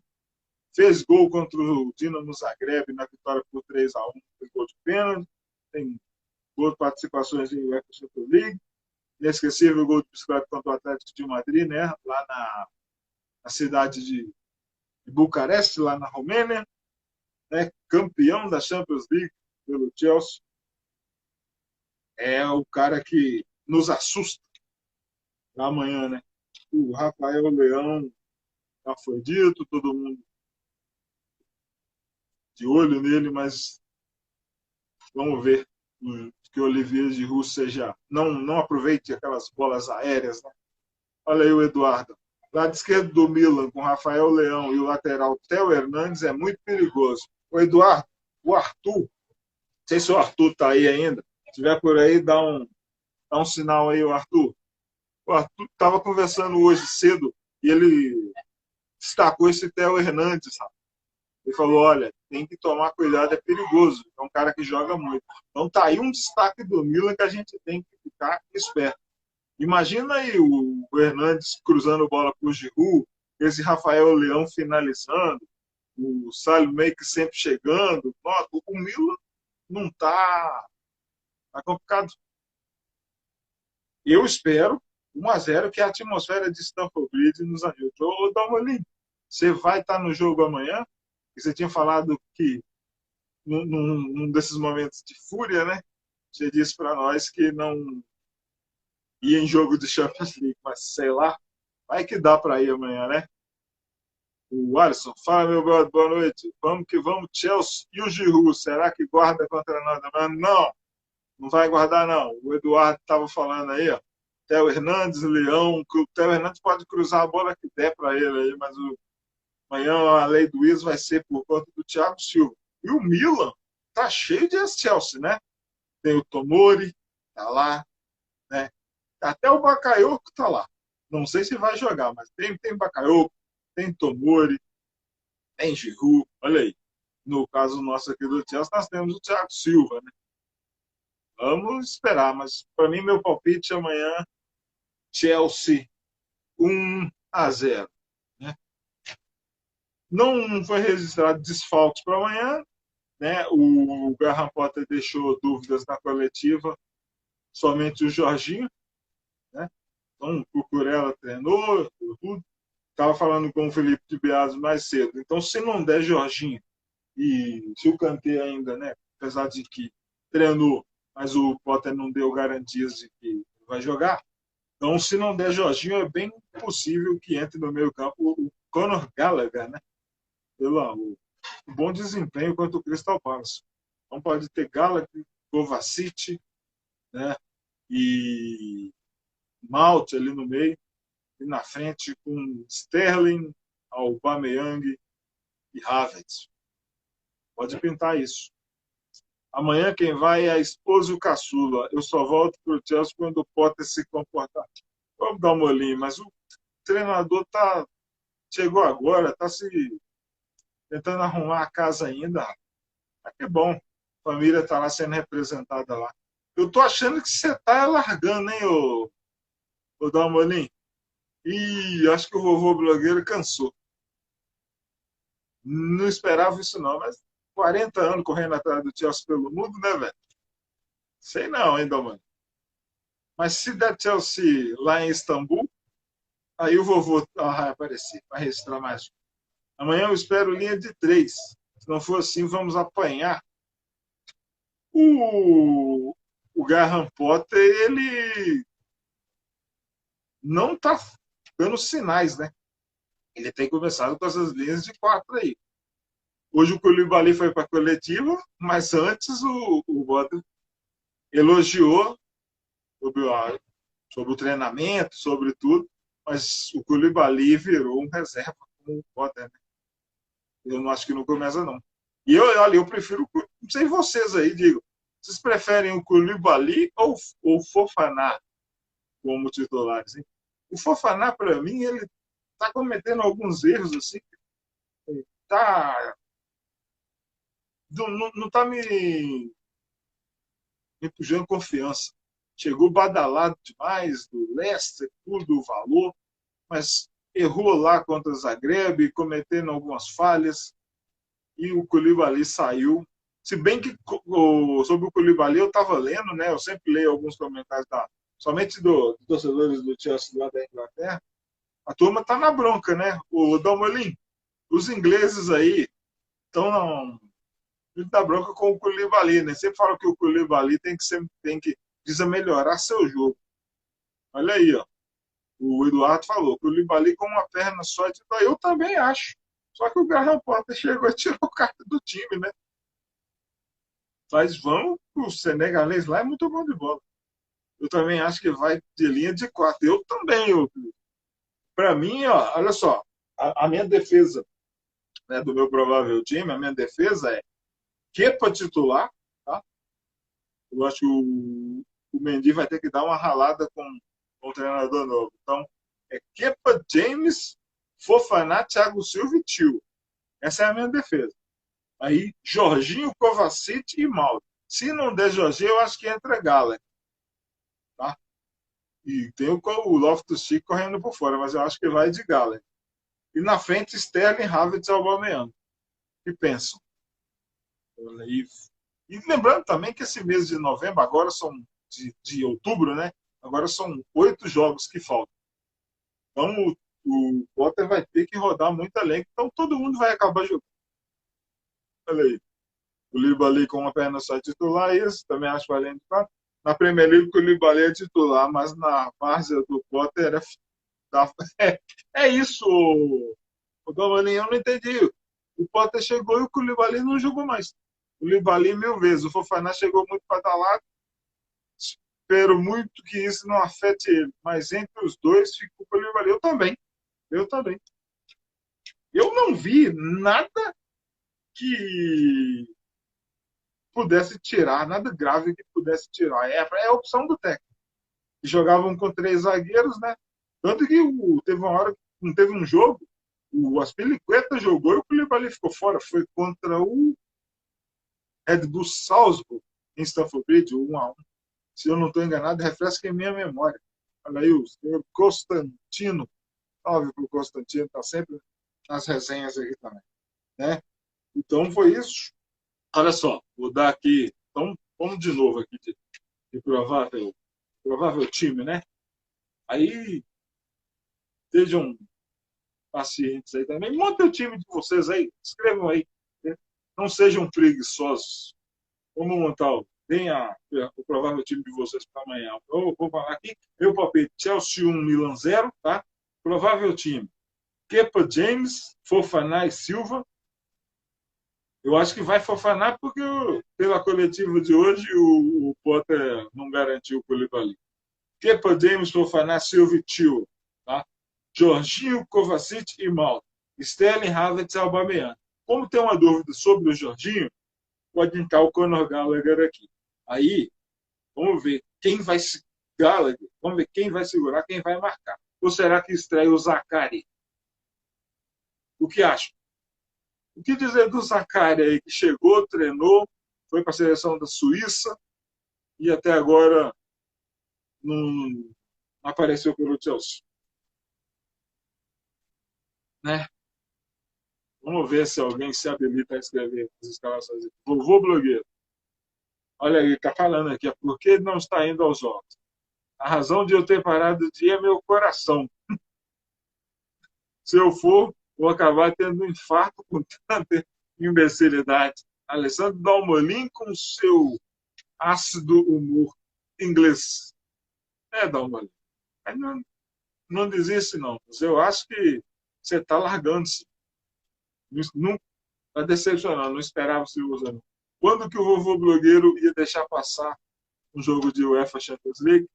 fez gol contra o Dinamo Zagreb na vitória por 3-1, fez gol de pênalti, tem boas participações em UEFA Champions League. Inesquecível gol de bicicleta contra o Atlético de Madrid, né? Lá na cidade de Bucareste, lá na Romênia, né? Campeão da Champions League pelo Chelsea. É o cara que nos assusta amanhã, né? O Rafael Leão já foi dito, todo mundo de olho nele, mas vamos ver que o Olivier Giroud seja não aproveite aquelas bolas aéreas, né? Olha aí o Eduardo. Lado esquerdo do Milan, com Rafael Leão e o lateral Theo Hernandes, é muito perigoso. O Eduardo, o Arthur, não sei se o Arthur está aí ainda. Se estiver por aí, dá um sinal aí, o Arthur. O Arthur estava conversando hoje cedo e ele destacou esse Theo Hernandes, sabe? Ele falou, olha, tem que tomar cuidado, é perigoso. É um cara que joga muito. Então tá aí um destaque do Milan que a gente tem que ficar esperto. Imagina aí o Hernandes cruzando bola para o Giroud, esse Rafael Leão finalizando, o Saelemaekers sempre chegando. Nossa, o Milan não tá complicado. Eu espero 1-0 que a atmosfera de Stamford Bridge nos ajude. Ô, Dalmolin, você vai estar no jogo amanhã? E você tinha falado que num desses momentos de fúria, né? Você disse para nós que não ia em jogo de Champions League, mas sei lá, vai que dá para ir amanhã, né? O Alisson, fala, meu brother, boa noite. Vamos que vamos, Chelsea e o Giroud, será que guarda contra nós amanhã? Não vai guardar, não. O Eduardo estava falando aí, ó. Theo Hernandes, Leão, que o Theo Hernandes pode cruzar a bola que der para ele aí, mas amanhã a lei do ex vai ser por conta do Thiago Silva. E o Milan tá cheio de ex-Chelsea, né? Tem o Tomori, tá lá, né? Até o Bakayoko tá lá. Não sei se vai jogar, mas tem Bakayoko, tem Tomori, tem Giroud. Olha aí. No caso nosso aqui do Chelsea, nós temos o Thiago Silva, né? Vamos esperar, mas para mim, meu palpite amanhã, Chelsea 1-0. Né? Não foi registrado desfalques para amanhã, né? O Graham Potter deixou dúvidas na coletiva, somente o Jorginho, né? Então, o Cucurella treinou, tudo. Estava falando com o Felipe de Beaz mais cedo. Então, se não der Jorginho, e se o Kanté ainda, né? Apesar de que treinou, mas o Potter não deu garantias de que vai jogar. Então, se não der Jorginho, é bem possível que entre no meio campo o Conor Gallagher, né? Pelo bom desempenho contra o Crystal Palace. Então, pode ter Gallagher, Kovacic, né? E Mount ali no meio, e na frente com Sterling, Aubameyang e Havertz. Pode pintar isso. Amanhã quem vai é a esposa e o caçula. Eu só volto para o Chelsea quando o Potter se comportar. Vamos dar uma olhinha, mas o treinador chegou agora, está se tentando arrumar a casa ainda. Mas que bom. A família está lá sendo representada lá. Eu tô achando que você está largando, hein, ô Dalmolin? E acho que o vovô blogueiro cansou. Não esperava isso não, mas 40 anos correndo atrás do Chelsea pelo mundo, né, velho? Sei não, hein, Dalmolin? Mas se der Chelsea lá em Istambul, Aí o vovô vai aparecer, vai registrar mais. Amanhã eu espero linha de 3. Se não for assim, vamos apanhar. O, o Graham Potter, ele não está dando sinais, né? Ele tem começado com essas linhas de 4 aí. Hoje o Koulibaly foi para a coletiva, mas antes o Potter elogiou sobre o treinamento, sobre tudo, mas o Koulibaly virou um reserva com o Potter, né? Eu não acho que não começa, não. E olha, eu prefiro, não sei vocês aí, digo, vocês preferem o Koulibaly ou o Fofana como titulares, hein? O Fofana, para mim, ele está cometendo alguns erros, assim, tá, não está me puxando confiança. Chegou badalado demais do Leicester, tudo o valor, mas errou lá contra o Zagreb, cometendo algumas falhas, e o Koulibaly saiu. Se bem que sobre o Koulibaly eu estava lendo, né? Eu sempre leio alguns comentários somente dos torcedores do Chelsea lá da Inglaterra. A turma está na bronca, né? O Dalmolin, os ingleses aí estão na bronca com o Koulibaly, né? Sempre falam que o Koulibaly precisa melhorar seu jogo. Olha aí, ó. O Eduardo falou, que o Koulibaly com uma perna só, eu também acho. Só que o Graham Potter chegou e tirou o cara do time, né? Mas vamos, o senegalês lá é muito bom de bola. Eu também acho que vai de linha de 4. Eu também. Para mim, ó, olha só, a minha defesa, né, do meu provável time, a minha defesa é Kepa titular, tá? Eu acho que o Mendy vai ter que dar uma ralada com o treinador novo. Então, é Kepa, James, Fofana, Thiago Silva e Tio. Essa é a minha defesa. Aí, Jorginho, Kovacic e Mauro. Se não der Jorginho, eu acho que entra Gala. Tá? E tem o Loftus-Cheek correndo por fora, mas eu acho que vai de Gala. E na frente, Sterling, Havertz e Aubameyang. O que pensam? E lembrando também que esse mês de novembro, agora são de outubro, né? Agora são 8 jogos que faltam. Então o Potter vai ter que rodar muito elenco, então todo mundo vai acabar jogando. Olha aí. O Koulibaly com uma perna só titular, isso também acho valendo. Na Premier League, o Koulibaly é titular, mas na várzea do Potter é isso. O Domaninho, eu não entendi. O Potter chegou e o Koulibaly não jogou mais. O Koulibaly 1000 vezes. O Fofana chegou muito badalado. Espero muito que isso não afete ele. Mas entre os dois ficou o Koulibaly. Eu também. Eu também. Eu não vi nada que pudesse tirar, nada grave que pudesse tirar. É a opção do técnico. Jogavam com 3 zagueiros, né? Tanto que teve uma hora que não teve um jogo, o Aspilicueta jogou e o Koulibaly ficou fora. Foi contra o Red Bull Salzburg, em Stamford Bridge, 1-1. Se eu não estou enganado, refresca em minha memória. Olha aí, o senhor Constantino. Salve para o Constantino, está sempre nas resenhas aqui também. Né? Então foi isso. Olha só, vou dar aqui. Então, vamos de novo aqui de provável time, né? Aí, sejam pacientes aí também. Monte o time de vocês aí, escrevam aí. Né? Não sejam preguiçosos. Vamos montar o provável time de vocês para amanhã. Eu vou falar aqui. Meu palpite: Chelsea 1, Milan 0, tá? Provável time: Kepa, James, Fofana e Silva. Eu acho que vai Fofana porque, pela coletiva de hoje, o Potter não garantiu o Koulibaly. Kepa, James, Fofana, Silva e Tio. Tá? Jorginho, Kovacic e Mauro. Sterling, Havertz e Aubameyang. Como tem uma dúvida sobre o Jorginho, pode entrar o Conor Gallagher aqui. Aí, vamos ver quem vai Gallagher, vamos ver quem vai segurar, quem vai marcar. Ou será que estreia o Zakari? O que acha? O que dizer do Zakari aí, que chegou, treinou, foi para a seleção da Suíça e até agora não apareceu pelo Chelsea? Né? Vamos ver se alguém se habilita a escrever as escalações. Vovô blogueiro. Olha aí, está falando aqui. Por que não está indo aos jogos? A razão de eu ter parado de ir é meu coração. Se eu for, vou acabar tendo um infarto com tanta imbecilidade. Alessandro Dalmolin com seu ácido humor inglês. Dalmolin. Mas não desiste, não. Eu acho que você está largando-se. Não está decepcionando, não esperava se usando. Quando que o vovô blogueiro ia deixar passar um jogo de UEFA Champions League?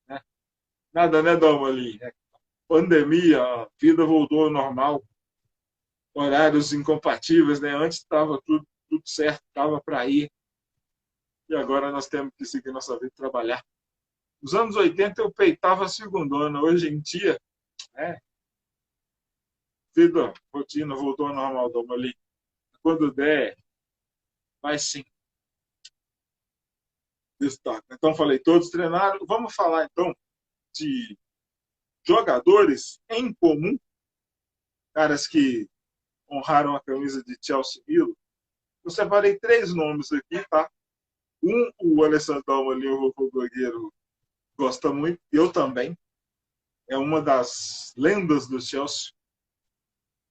Né? Nada, né, Dalmolin? Pandemia, a vida voltou ao normal. Horários incompatíveis, né? Antes estava tudo certo, estava para ir. E agora nós temos que seguir nossa vida e trabalhar. Nos anos 80 eu peitava a segundona. Hoje em dia, vida, rotina voltou ao normal, Dalmolin. Quando der, vai sim. Destaque. Então, falei, todos treinaram. Vamos falar, então, de jogadores em comum, caras que honraram a camisa de Chelsea Milo. Eu separei 3 nomes aqui, tá? O Alessandro Dalmolin, o vovô blogueiro, gosta muito. Eu também. É uma das lendas do Chelsea.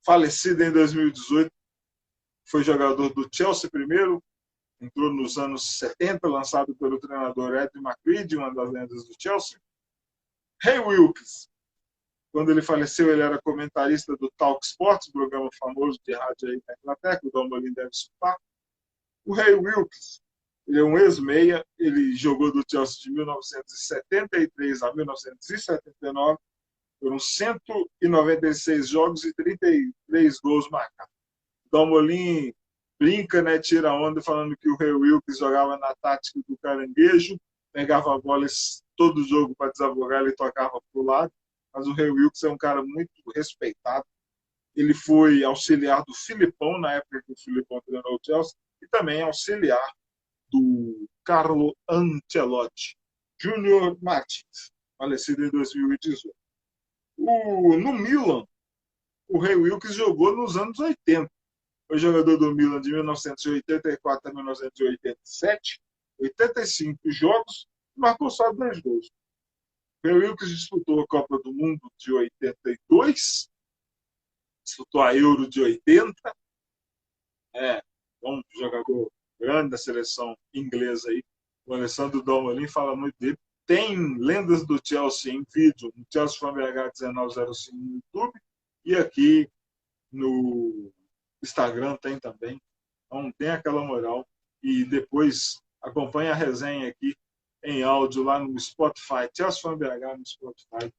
Falecido em 2018. Foi jogador do Chelsea primeiro. Entrou nos anos 70, lançado pelo treinador Ed McCready, uma das lendas do Chelsea. Ray Wilkes. Quando ele faleceu, ele era comentarista do Talk Sports, programa famoso de rádio aí na Inglaterra, que o Dalmolin deve escutar. O Ray Wilkes, ele é um ex-meia, ele jogou do Chelsea de 1973 a 1979, foram 196 jogos e 33 gols marcados. O Dalmolin brinca, né, tira onda, falando que o Ray Wilkes jogava na tática do caranguejo, pegava a bola todo jogo para desafogar, ele tocava para o lado. Mas o Ray Wilkes é um cara muito respeitado. Ele foi auxiliar do Filipão, na época que o Filipão treinou o Chelsea, e também auxiliar do Carlo Ancelotti. Júnior Martins, falecido em 2018. No Milan, o Ray Wilkes jogou nos anos 80. Foi jogador do Milan de 1984 a 1987, 85 jogos, e marcou só 2 gols. O Ray Wilkes disputou a Copa do Mundo de 82, disputou a Euro de 80. Um jogador grande da seleção inglesa aí. O Alessandro Dalmolin fala muito dele. Tem lendas do Chelsea em vídeo no Chelsea Fan BH 1905 no YouTube e aqui no Instagram tem também. Então tem aquela moral. E depois acompanha a resenha aqui em áudio lá no Spotify, Chelsea Fan BH no Spotify.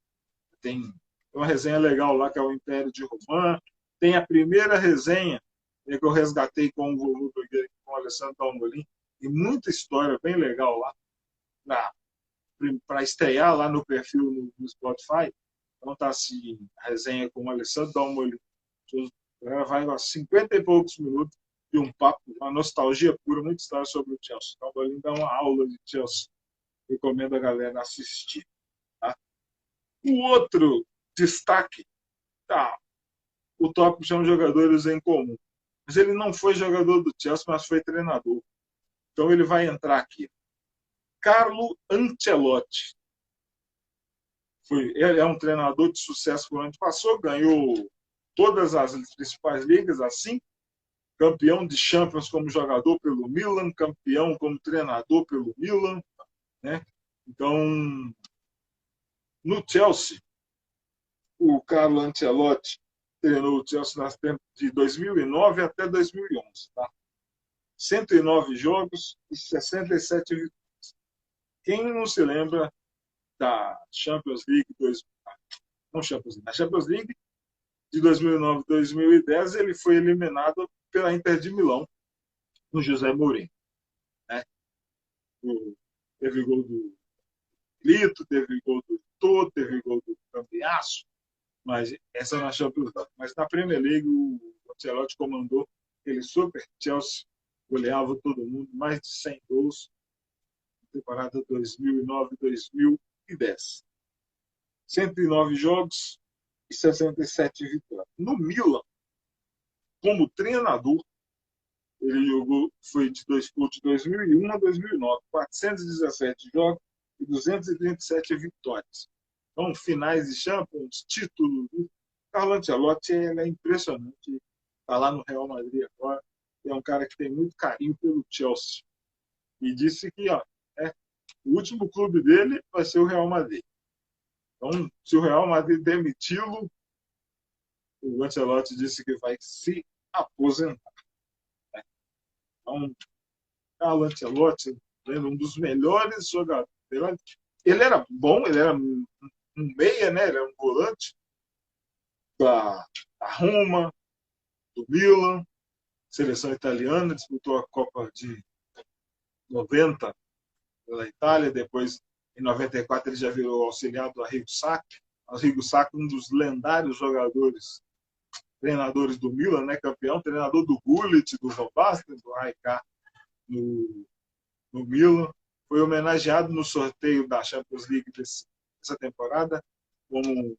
Tem uma resenha legal lá que é o Império de Romã. Tem a primeira resenha que eu resgatei com o vovô blogueiro, com o Alessandro Dalmolin. E muita história bem legal lá para estrear lá no perfil no Spotify. Então tá assim, a resenha com o Alessandro Dalmolin. Vai a 50 e poucos minutos de um papo, uma nostalgia pura, muita história sobre o Chelsea. O Dalmolin dá uma aula de Chelsea. Recomendo a galera assistir. Tá? O outro destaque, o tópico chama jogadores em comum. Mas ele não foi jogador do Chelsea, mas foi treinador. Então ele vai entrar aqui. Carlo Ancelotti. Ele é um treinador de sucesso por onde passou, ganhou todas as principais ligas, assim, campeão de Champions como jogador pelo Milan, campeão como treinador pelo Milan, né? Então, no Chelsea, o Carlo Ancelotti treinou o Chelsea nas tempos de 2009 até 2011, tá? 109 jogos e 67 vitórias. Quem não se lembra da Champions League, na Champions League de 2009 e 2010, ele foi eliminado pela Inter de Milão, no José Mourinho. Né? Teve gol do Lito, teve gol do Tô, teve gol do Cambiasso, mas essa na Champions League. Mas na Premier League, o Ancelotti comandou aquele super Chelsea, goleava todo mundo, mais de 100 gols, temporada 2009-2010. 109 jogos e 67 vitórias. No Milan, como treinador, ele jogou, foi de 2001 a 2009, 417 jogos e 237 vitórias. Então, finais de Champions, título Carlo Ancelotti ele é impressionante. Está lá no Real Madrid agora. É um cara que tem muito carinho pelo Chelsea. E disse que o último clube dele vai ser o Real Madrid. Então, se o Real Madrid demiti-lo, o Ancelotti disse que vai se aposentar. Então, Carlo Ancelotti, um dos melhores jogadores. Ele era bom, ele era um meia, né? Ele era um volante da Roma, do Milan, seleção italiana, disputou a Copa de 90 pela Itália, depois em 94 ele já virou auxiliar do Arrigo Sacchi. Arrigo Sacchi, um dos lendários jogadores, treinadores do Milan, né, campeão, treinador do Gullit, do Van Basten, do Rijkaard no Milan. Foi homenageado no sorteio da Champions League dessa temporada como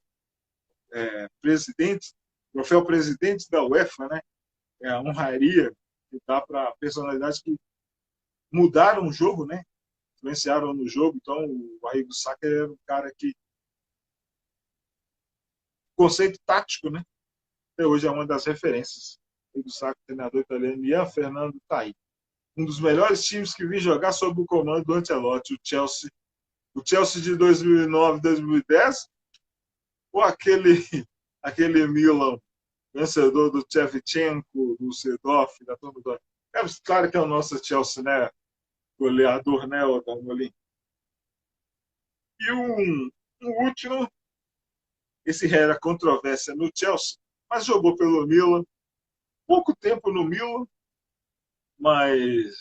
presidente, troféu presidente da UEFA, né? É a honraria que dá para personalidades que mudaram o jogo, né? Influenciaram no jogo. Então, o Arrigo Sacchi era um cara que conceito tático, né? Até hoje é uma das referências. Arrigo Sacchi, treinador italiano, Ian Fernando tá aí. Um dos melhores times que vi jogar sob o comando do Ancelotti, o Chelsea. O Chelsea de 2009, 2010, ou aquele Milan vencedor do Shevchenko, do Seedorf, da turma do... Claro que é o nosso Chelsea, né? Goleador, né, o Dalmolin. E um último, esse era controvérsia no Chelsea, mas jogou pelo Milan, pouco tempo no Milan, mas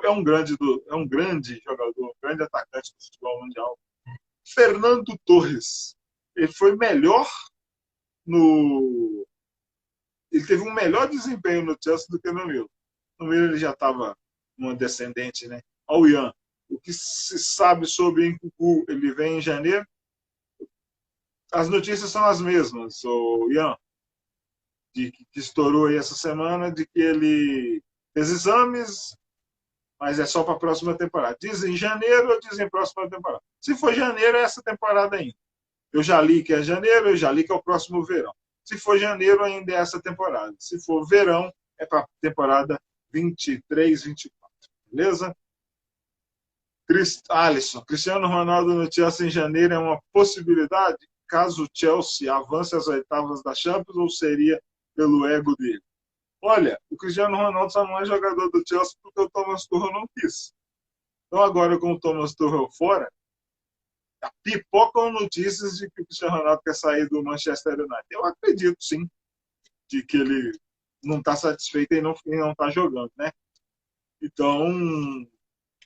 é um grande jogador, um grande atacante do futebol mundial. Fernando Torres. Ele foi melhor ele teve um melhor desempenho no Chelsea do que no Milan. No Milan ele já estava uma descendente, né? Ao Ian. O que se sabe sobre Nkunku, ele vem em janeiro. As notícias são as mesmas, o Ian, que estourou aí essa semana, de que ele fez exames, mas é só para a próxima temporada. Dizem janeiro ou dizem próxima temporada. Se for janeiro, é essa temporada ainda. Eu já li que é janeiro, eu já li que é o próximo verão. Se for janeiro, ainda é essa temporada. Se for verão, é para a temporada 23, 24. Beleza? Alisson, Cristiano Ronaldo no Chelsea em janeiro é uma possibilidade caso o Chelsea avance às oitavas da Champions ou seria pelo ego dele? Olha, o Cristiano Ronaldo só não é jogador do Chelsea porque o Thomas Tuchel não quis. Então agora com o Thomas Tuchel fora, pipocam notícias de que o Cristiano Ronaldo quer sair do Manchester United. Eu acredito, sim, de que ele não está satisfeito e não está jogando, né? Então,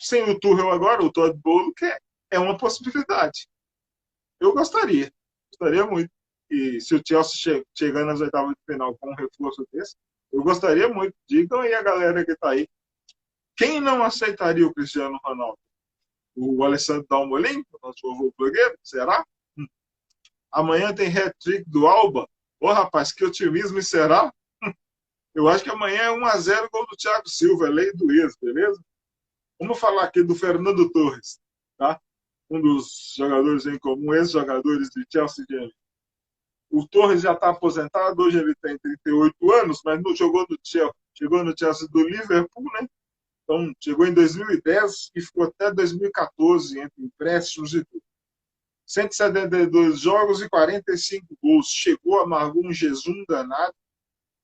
sem o Tuchel agora, o Todd Bowley, que é uma possibilidade. Eu gostaria muito. E se o Chelsea chegando às oitavas de final com um reforço desse, eu gostaria muito. Digam aí a galera que está aí. Quem não aceitaria o Cristiano Ronaldo? O Alessandro Dalmolin, o nosso vovô blogueiro? Será? Amanhã tem hat-trick do Alba. Ô, rapaz, que otimismo será? Eu acho que amanhã é 1-0 gol do Thiago Silva, lei do ex, beleza? Vamos falar aqui do Fernando Torres, tá? Um dos jogadores em comum, ex-jogadores de Chelsea. O Torres já está aposentado, hoje ele tem 38 anos, mas não jogou no Chelsea. Chegou no Chelsea do Liverpool, né? Então, chegou em 2010 e ficou até 2014 entre empréstimos e tudo. 172 jogos e 45 gols. Chegou, amargou um jejum danado,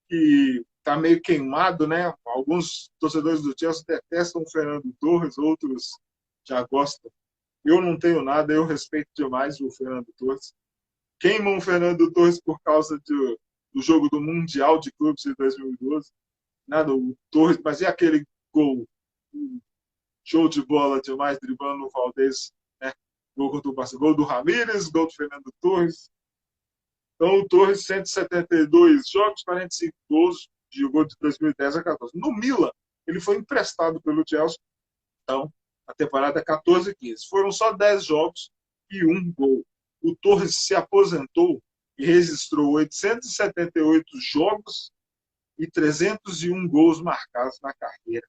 que está meio queimado, né? Alguns torcedores do Chelsea detestam o Fernando Torres, outros já gostam. Eu não tenho nada, eu respeito demais o Fernando Torres. Queimam o Fernando Torres por causa do jogo do Mundial de Clubes de 2012. Nada, o Torres, mas e aquele gol? Show de bola demais, driblando o Valdez, né? Gol do Barcelona, gol do Ramírez, gol do Fernando Torres. Então, o Torres, 172 jogos, 45 gols, jogou de 2010 a 14. No Milan, ele foi emprestado pelo Chelsea. Então, a temporada 14-15. Foram só 10 jogos e 1 gol. O Torres se aposentou e registrou 878 jogos e 301 gols marcados na carreira.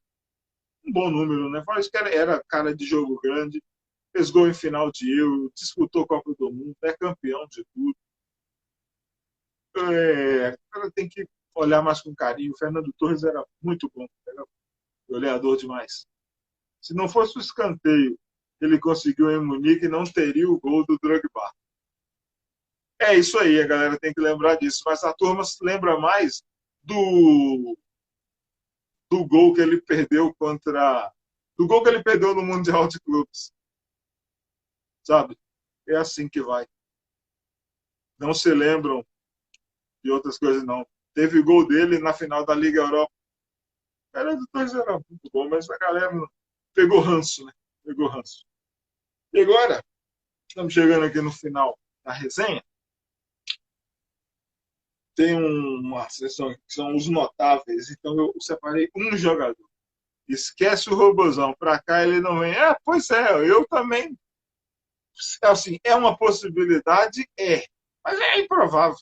Um bom número, né? Parece que era cara de jogo grande, fez gol em final de Euro, disputou a Copa do Mundo, é campeão de tudo. o cara tem que olhar mais com carinho. O Fernando Torres era muito bom, era goleador demais. Se não fosse o escanteio que ele conseguiu em Munique, não teria o gol do Drogba. É isso aí, a galera tem que lembrar disso. Mas a turma se lembra mais do gol que ele perdeu do gol que ele perdeu no Mundial de Clubes. Sabe? É assim que vai. Não se lembram de outras coisas, não. Teve gol dele na final da Liga Europa. Era dos dois, era muito bom, mas a galera pegou ranço, né? Pegou ranço. E agora, estamos chegando aqui no final da resenha. Tem uma seção que são os notáveis, então eu separei um jogador. Esquece o Robozão, para cá ele não vem. Pois é, eu também. Assim, é uma possibilidade? É. Mas é improvável.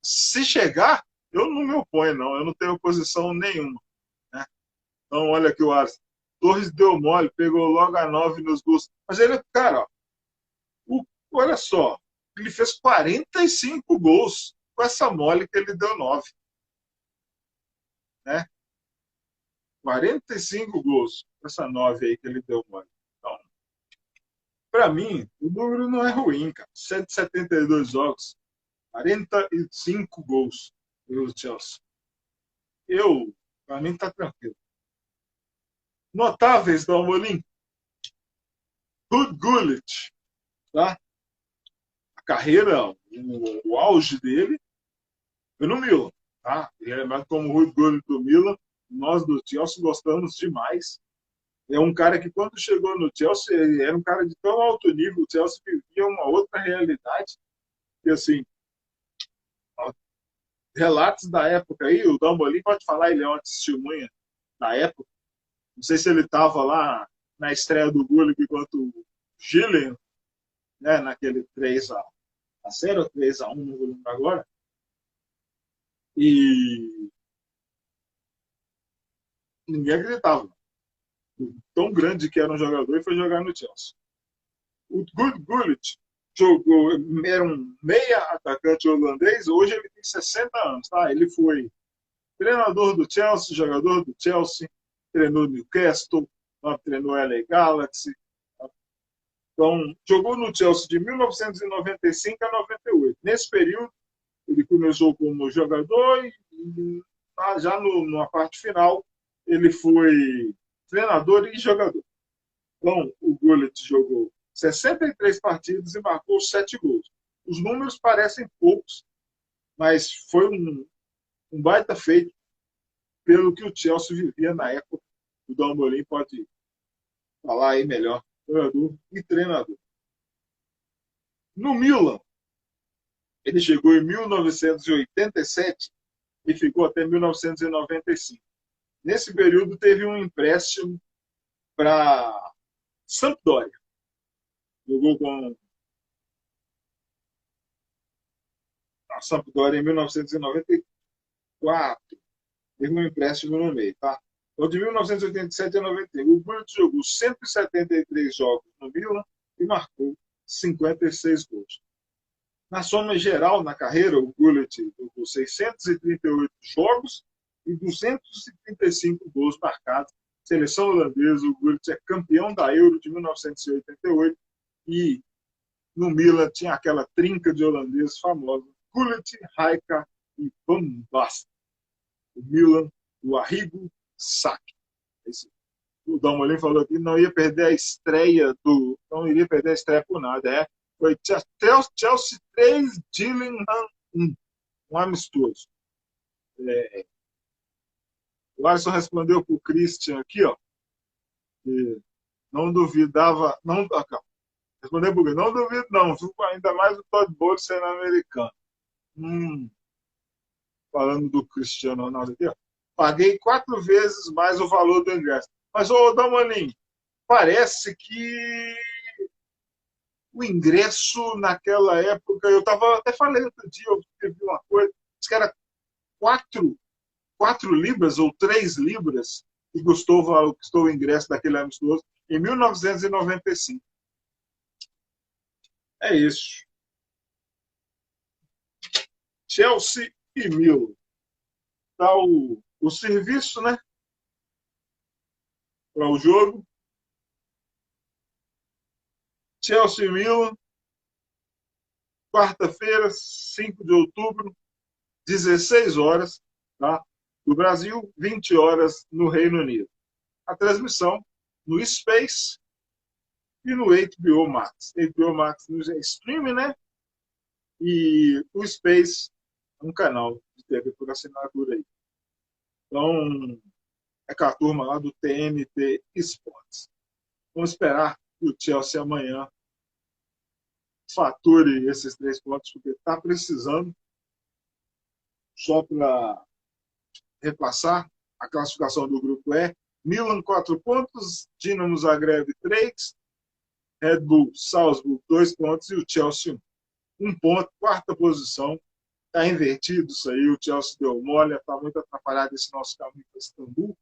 Se chegar, eu não me oponho, não. Eu não tenho oposição nenhuma. Né? Então, olha aqui o Arce. Torres deu mole, pegou logo a 9 nos gols. Mas ele, cara, olha só, ele fez 45 gols com essa mole que ele deu 9. Né? 45 gols com essa 9 aí que ele deu mole. Então, para mim, o número não é ruim, cara. 172 jogos, 45 gols pelo Chelsea. Para mim, tá tranquilo. Notáveis do Amorim. Ruud Gullit, tá? A carreira, o auge dele foi no Milan, tá? Ele é lembrado como Ruud Gullit do Milan. Nós do Chelsea gostamos demais. É um cara que, quando chegou no Chelsea, ele era um cara de tão alto nível. O Chelsea vivia uma outra realidade. E, assim, relatos da época aí, o Dambolin pode falar, ele é uma testemunha da época. Não sei se ele estava lá na estreia do Gullit contra o Gillen, né, naquele 3-0 ou 3-1, não vou lembrar agora. E ninguém acreditava. Tão grande que era um jogador e foi jogar no Chelsea. O Gullit jogou, era um meia atacante holandês, hoje ele tem 60 anos. Tá? Ele foi treinador do Chelsea, jogador do Chelsea, treinou Newcastle, treinou LA Galaxy. Então, jogou no Chelsea de 1995 a 98. Nesse período, ele começou como jogador e já na parte final, ele foi treinador e jogador. Então, o Gullit jogou 63 partidas e marcou 7 gols. Os números parecem poucos, mas foi um baita feito pelo que o Chelsea vivia na época. O Dambolin pode falar aí melhor, jogador e treinador. No Milan, ele chegou em 1987 e ficou até 1995. Nesse período, teve um empréstimo para Sampdoria. Jogou com a Sampdoria em 1994. Teve um empréstimo no meio, tá? Então, de 1987 a 91, o Gullit jogou 173 jogos no Milan e marcou 56 gols. Na soma geral, na carreira, o Gullit jogou 638 jogos e 235 gols marcados. Seleção holandesa, o Gullit é campeão da Euro de 1988 e no Milan tinha aquela trinca de holandeses famosa, Gullit, Rijkaard e Van Basten. O Milan, o Arrigo, Sacchi. O Damolin falou que não ia perder a estreia não iria perder a estreia por nada. Foi Chelsea 3, Gillingham 1. Um amistoso. O Alisson respondeu para o Christian aqui, ó, que não duvidava. Respondeu para o não duvido, não. Ainda mais o Todd Bowles sendo americano. Falando do Cristiano Ronaldo aqui, ó. Paguei 4 vezes mais o valor do ingresso. Mas, ô Damolin, parece que o ingresso naquela época, eu até falei outro dia, eu escrevi uma coisa, disse que era 4 libras ou 3 libras que custou o ingresso daquele amistoso em 1995. É isso. Chelsea e Milan. Tá o serviço, né? Para o jogo. Chelsea e Milan, quarta-feira, 5 de outubro, 16 horas, tá? No Brasil, 20 horas no Reino Unido. A transmissão no Space e no HBO Max. HBO Max no streaming, né? E o Space é um canal de TV por assinatura aí. Então, é com a turma lá do TNT Sports. Vamos esperar que o Chelsea amanhã fature esses 3 pontos, porque está precisando. Só para repassar a classificação do grupo E: Milan 4 pontos, Dinamo Zagreb 3, Red Bull Salzburg 2 pontos e o Chelsea 1 ponto, quarta posição. Está invertido isso aí, o Chelsea deu mole, está muito atrapalhado esse nosso caminho para Istambul.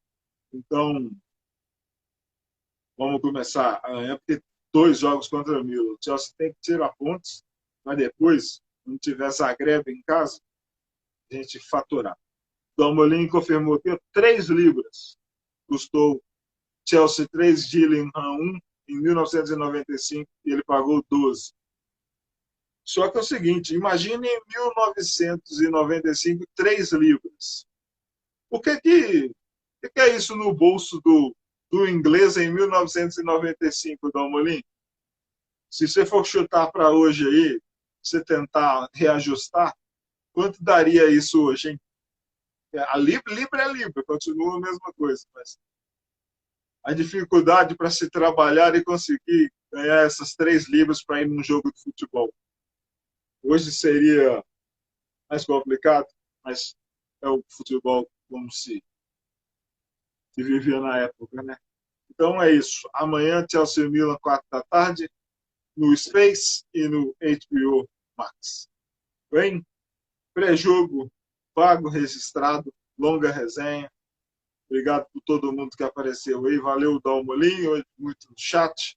Então, vamos começar amanhã, porque 2 jogos contra o Milan. O Chelsea tem que tirar pontos, mas depois, quando tiver Zagreb em casa, a gente faturar. Dalmolin confirmou aqui 3 libras. Custou Chelsea 3 Gillingham 1 em 1995 e ele pagou 12. Só que é o seguinte, imagine em 1995 3 libras. O que é isso no bolso do inglês em 1995, Dalmolin? Se você for chutar para hoje aí, você tentar reajustar, quanto daria isso hoje, hein? A libra é libra, continua a mesma coisa, mas a dificuldade para se trabalhar e conseguir ganhar essas 3 libras para ir num jogo de futebol. Hoje seria mais complicado, mas é o futebol como se vivia na época, né? Então é isso. Amanhã, Chelsea e Milan, 4 da tarde, no Space e no HBO Max. Bem, pré-jogo pago, registrado, longa resenha. Obrigado por todo mundo que apareceu aí. Valeu, Dalmolin, hoje muito no chat.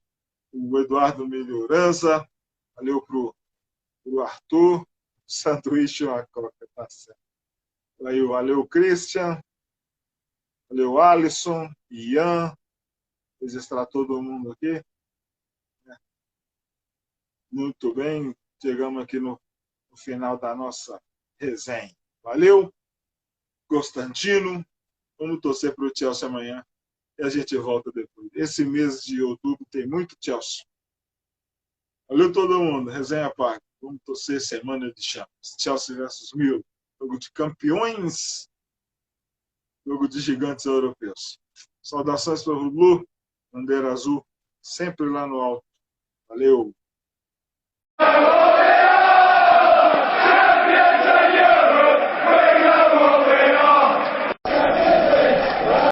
O Eduardo Melhorança. Valeu pro Arthur. Sanduíche e uma coca, tá certo. Valeu, Christian. Valeu, Alisson, Ian. Registrar todo mundo aqui. Muito bem. Chegamos aqui no final da nossa resenha. Valeu, Constantino. Vamos torcer para o Chelsea amanhã e a gente volta depois. Esse mês de outubro tem muito Chelsea. Valeu todo mundo. Resenha paga. Vamos torcer semana de Champions. Chelsea versus Milan. Jogo de campeões. Jogo de gigantes europeus. Saudações para o Blue. Bandeira azul. Sempre lá no alto. Valeu.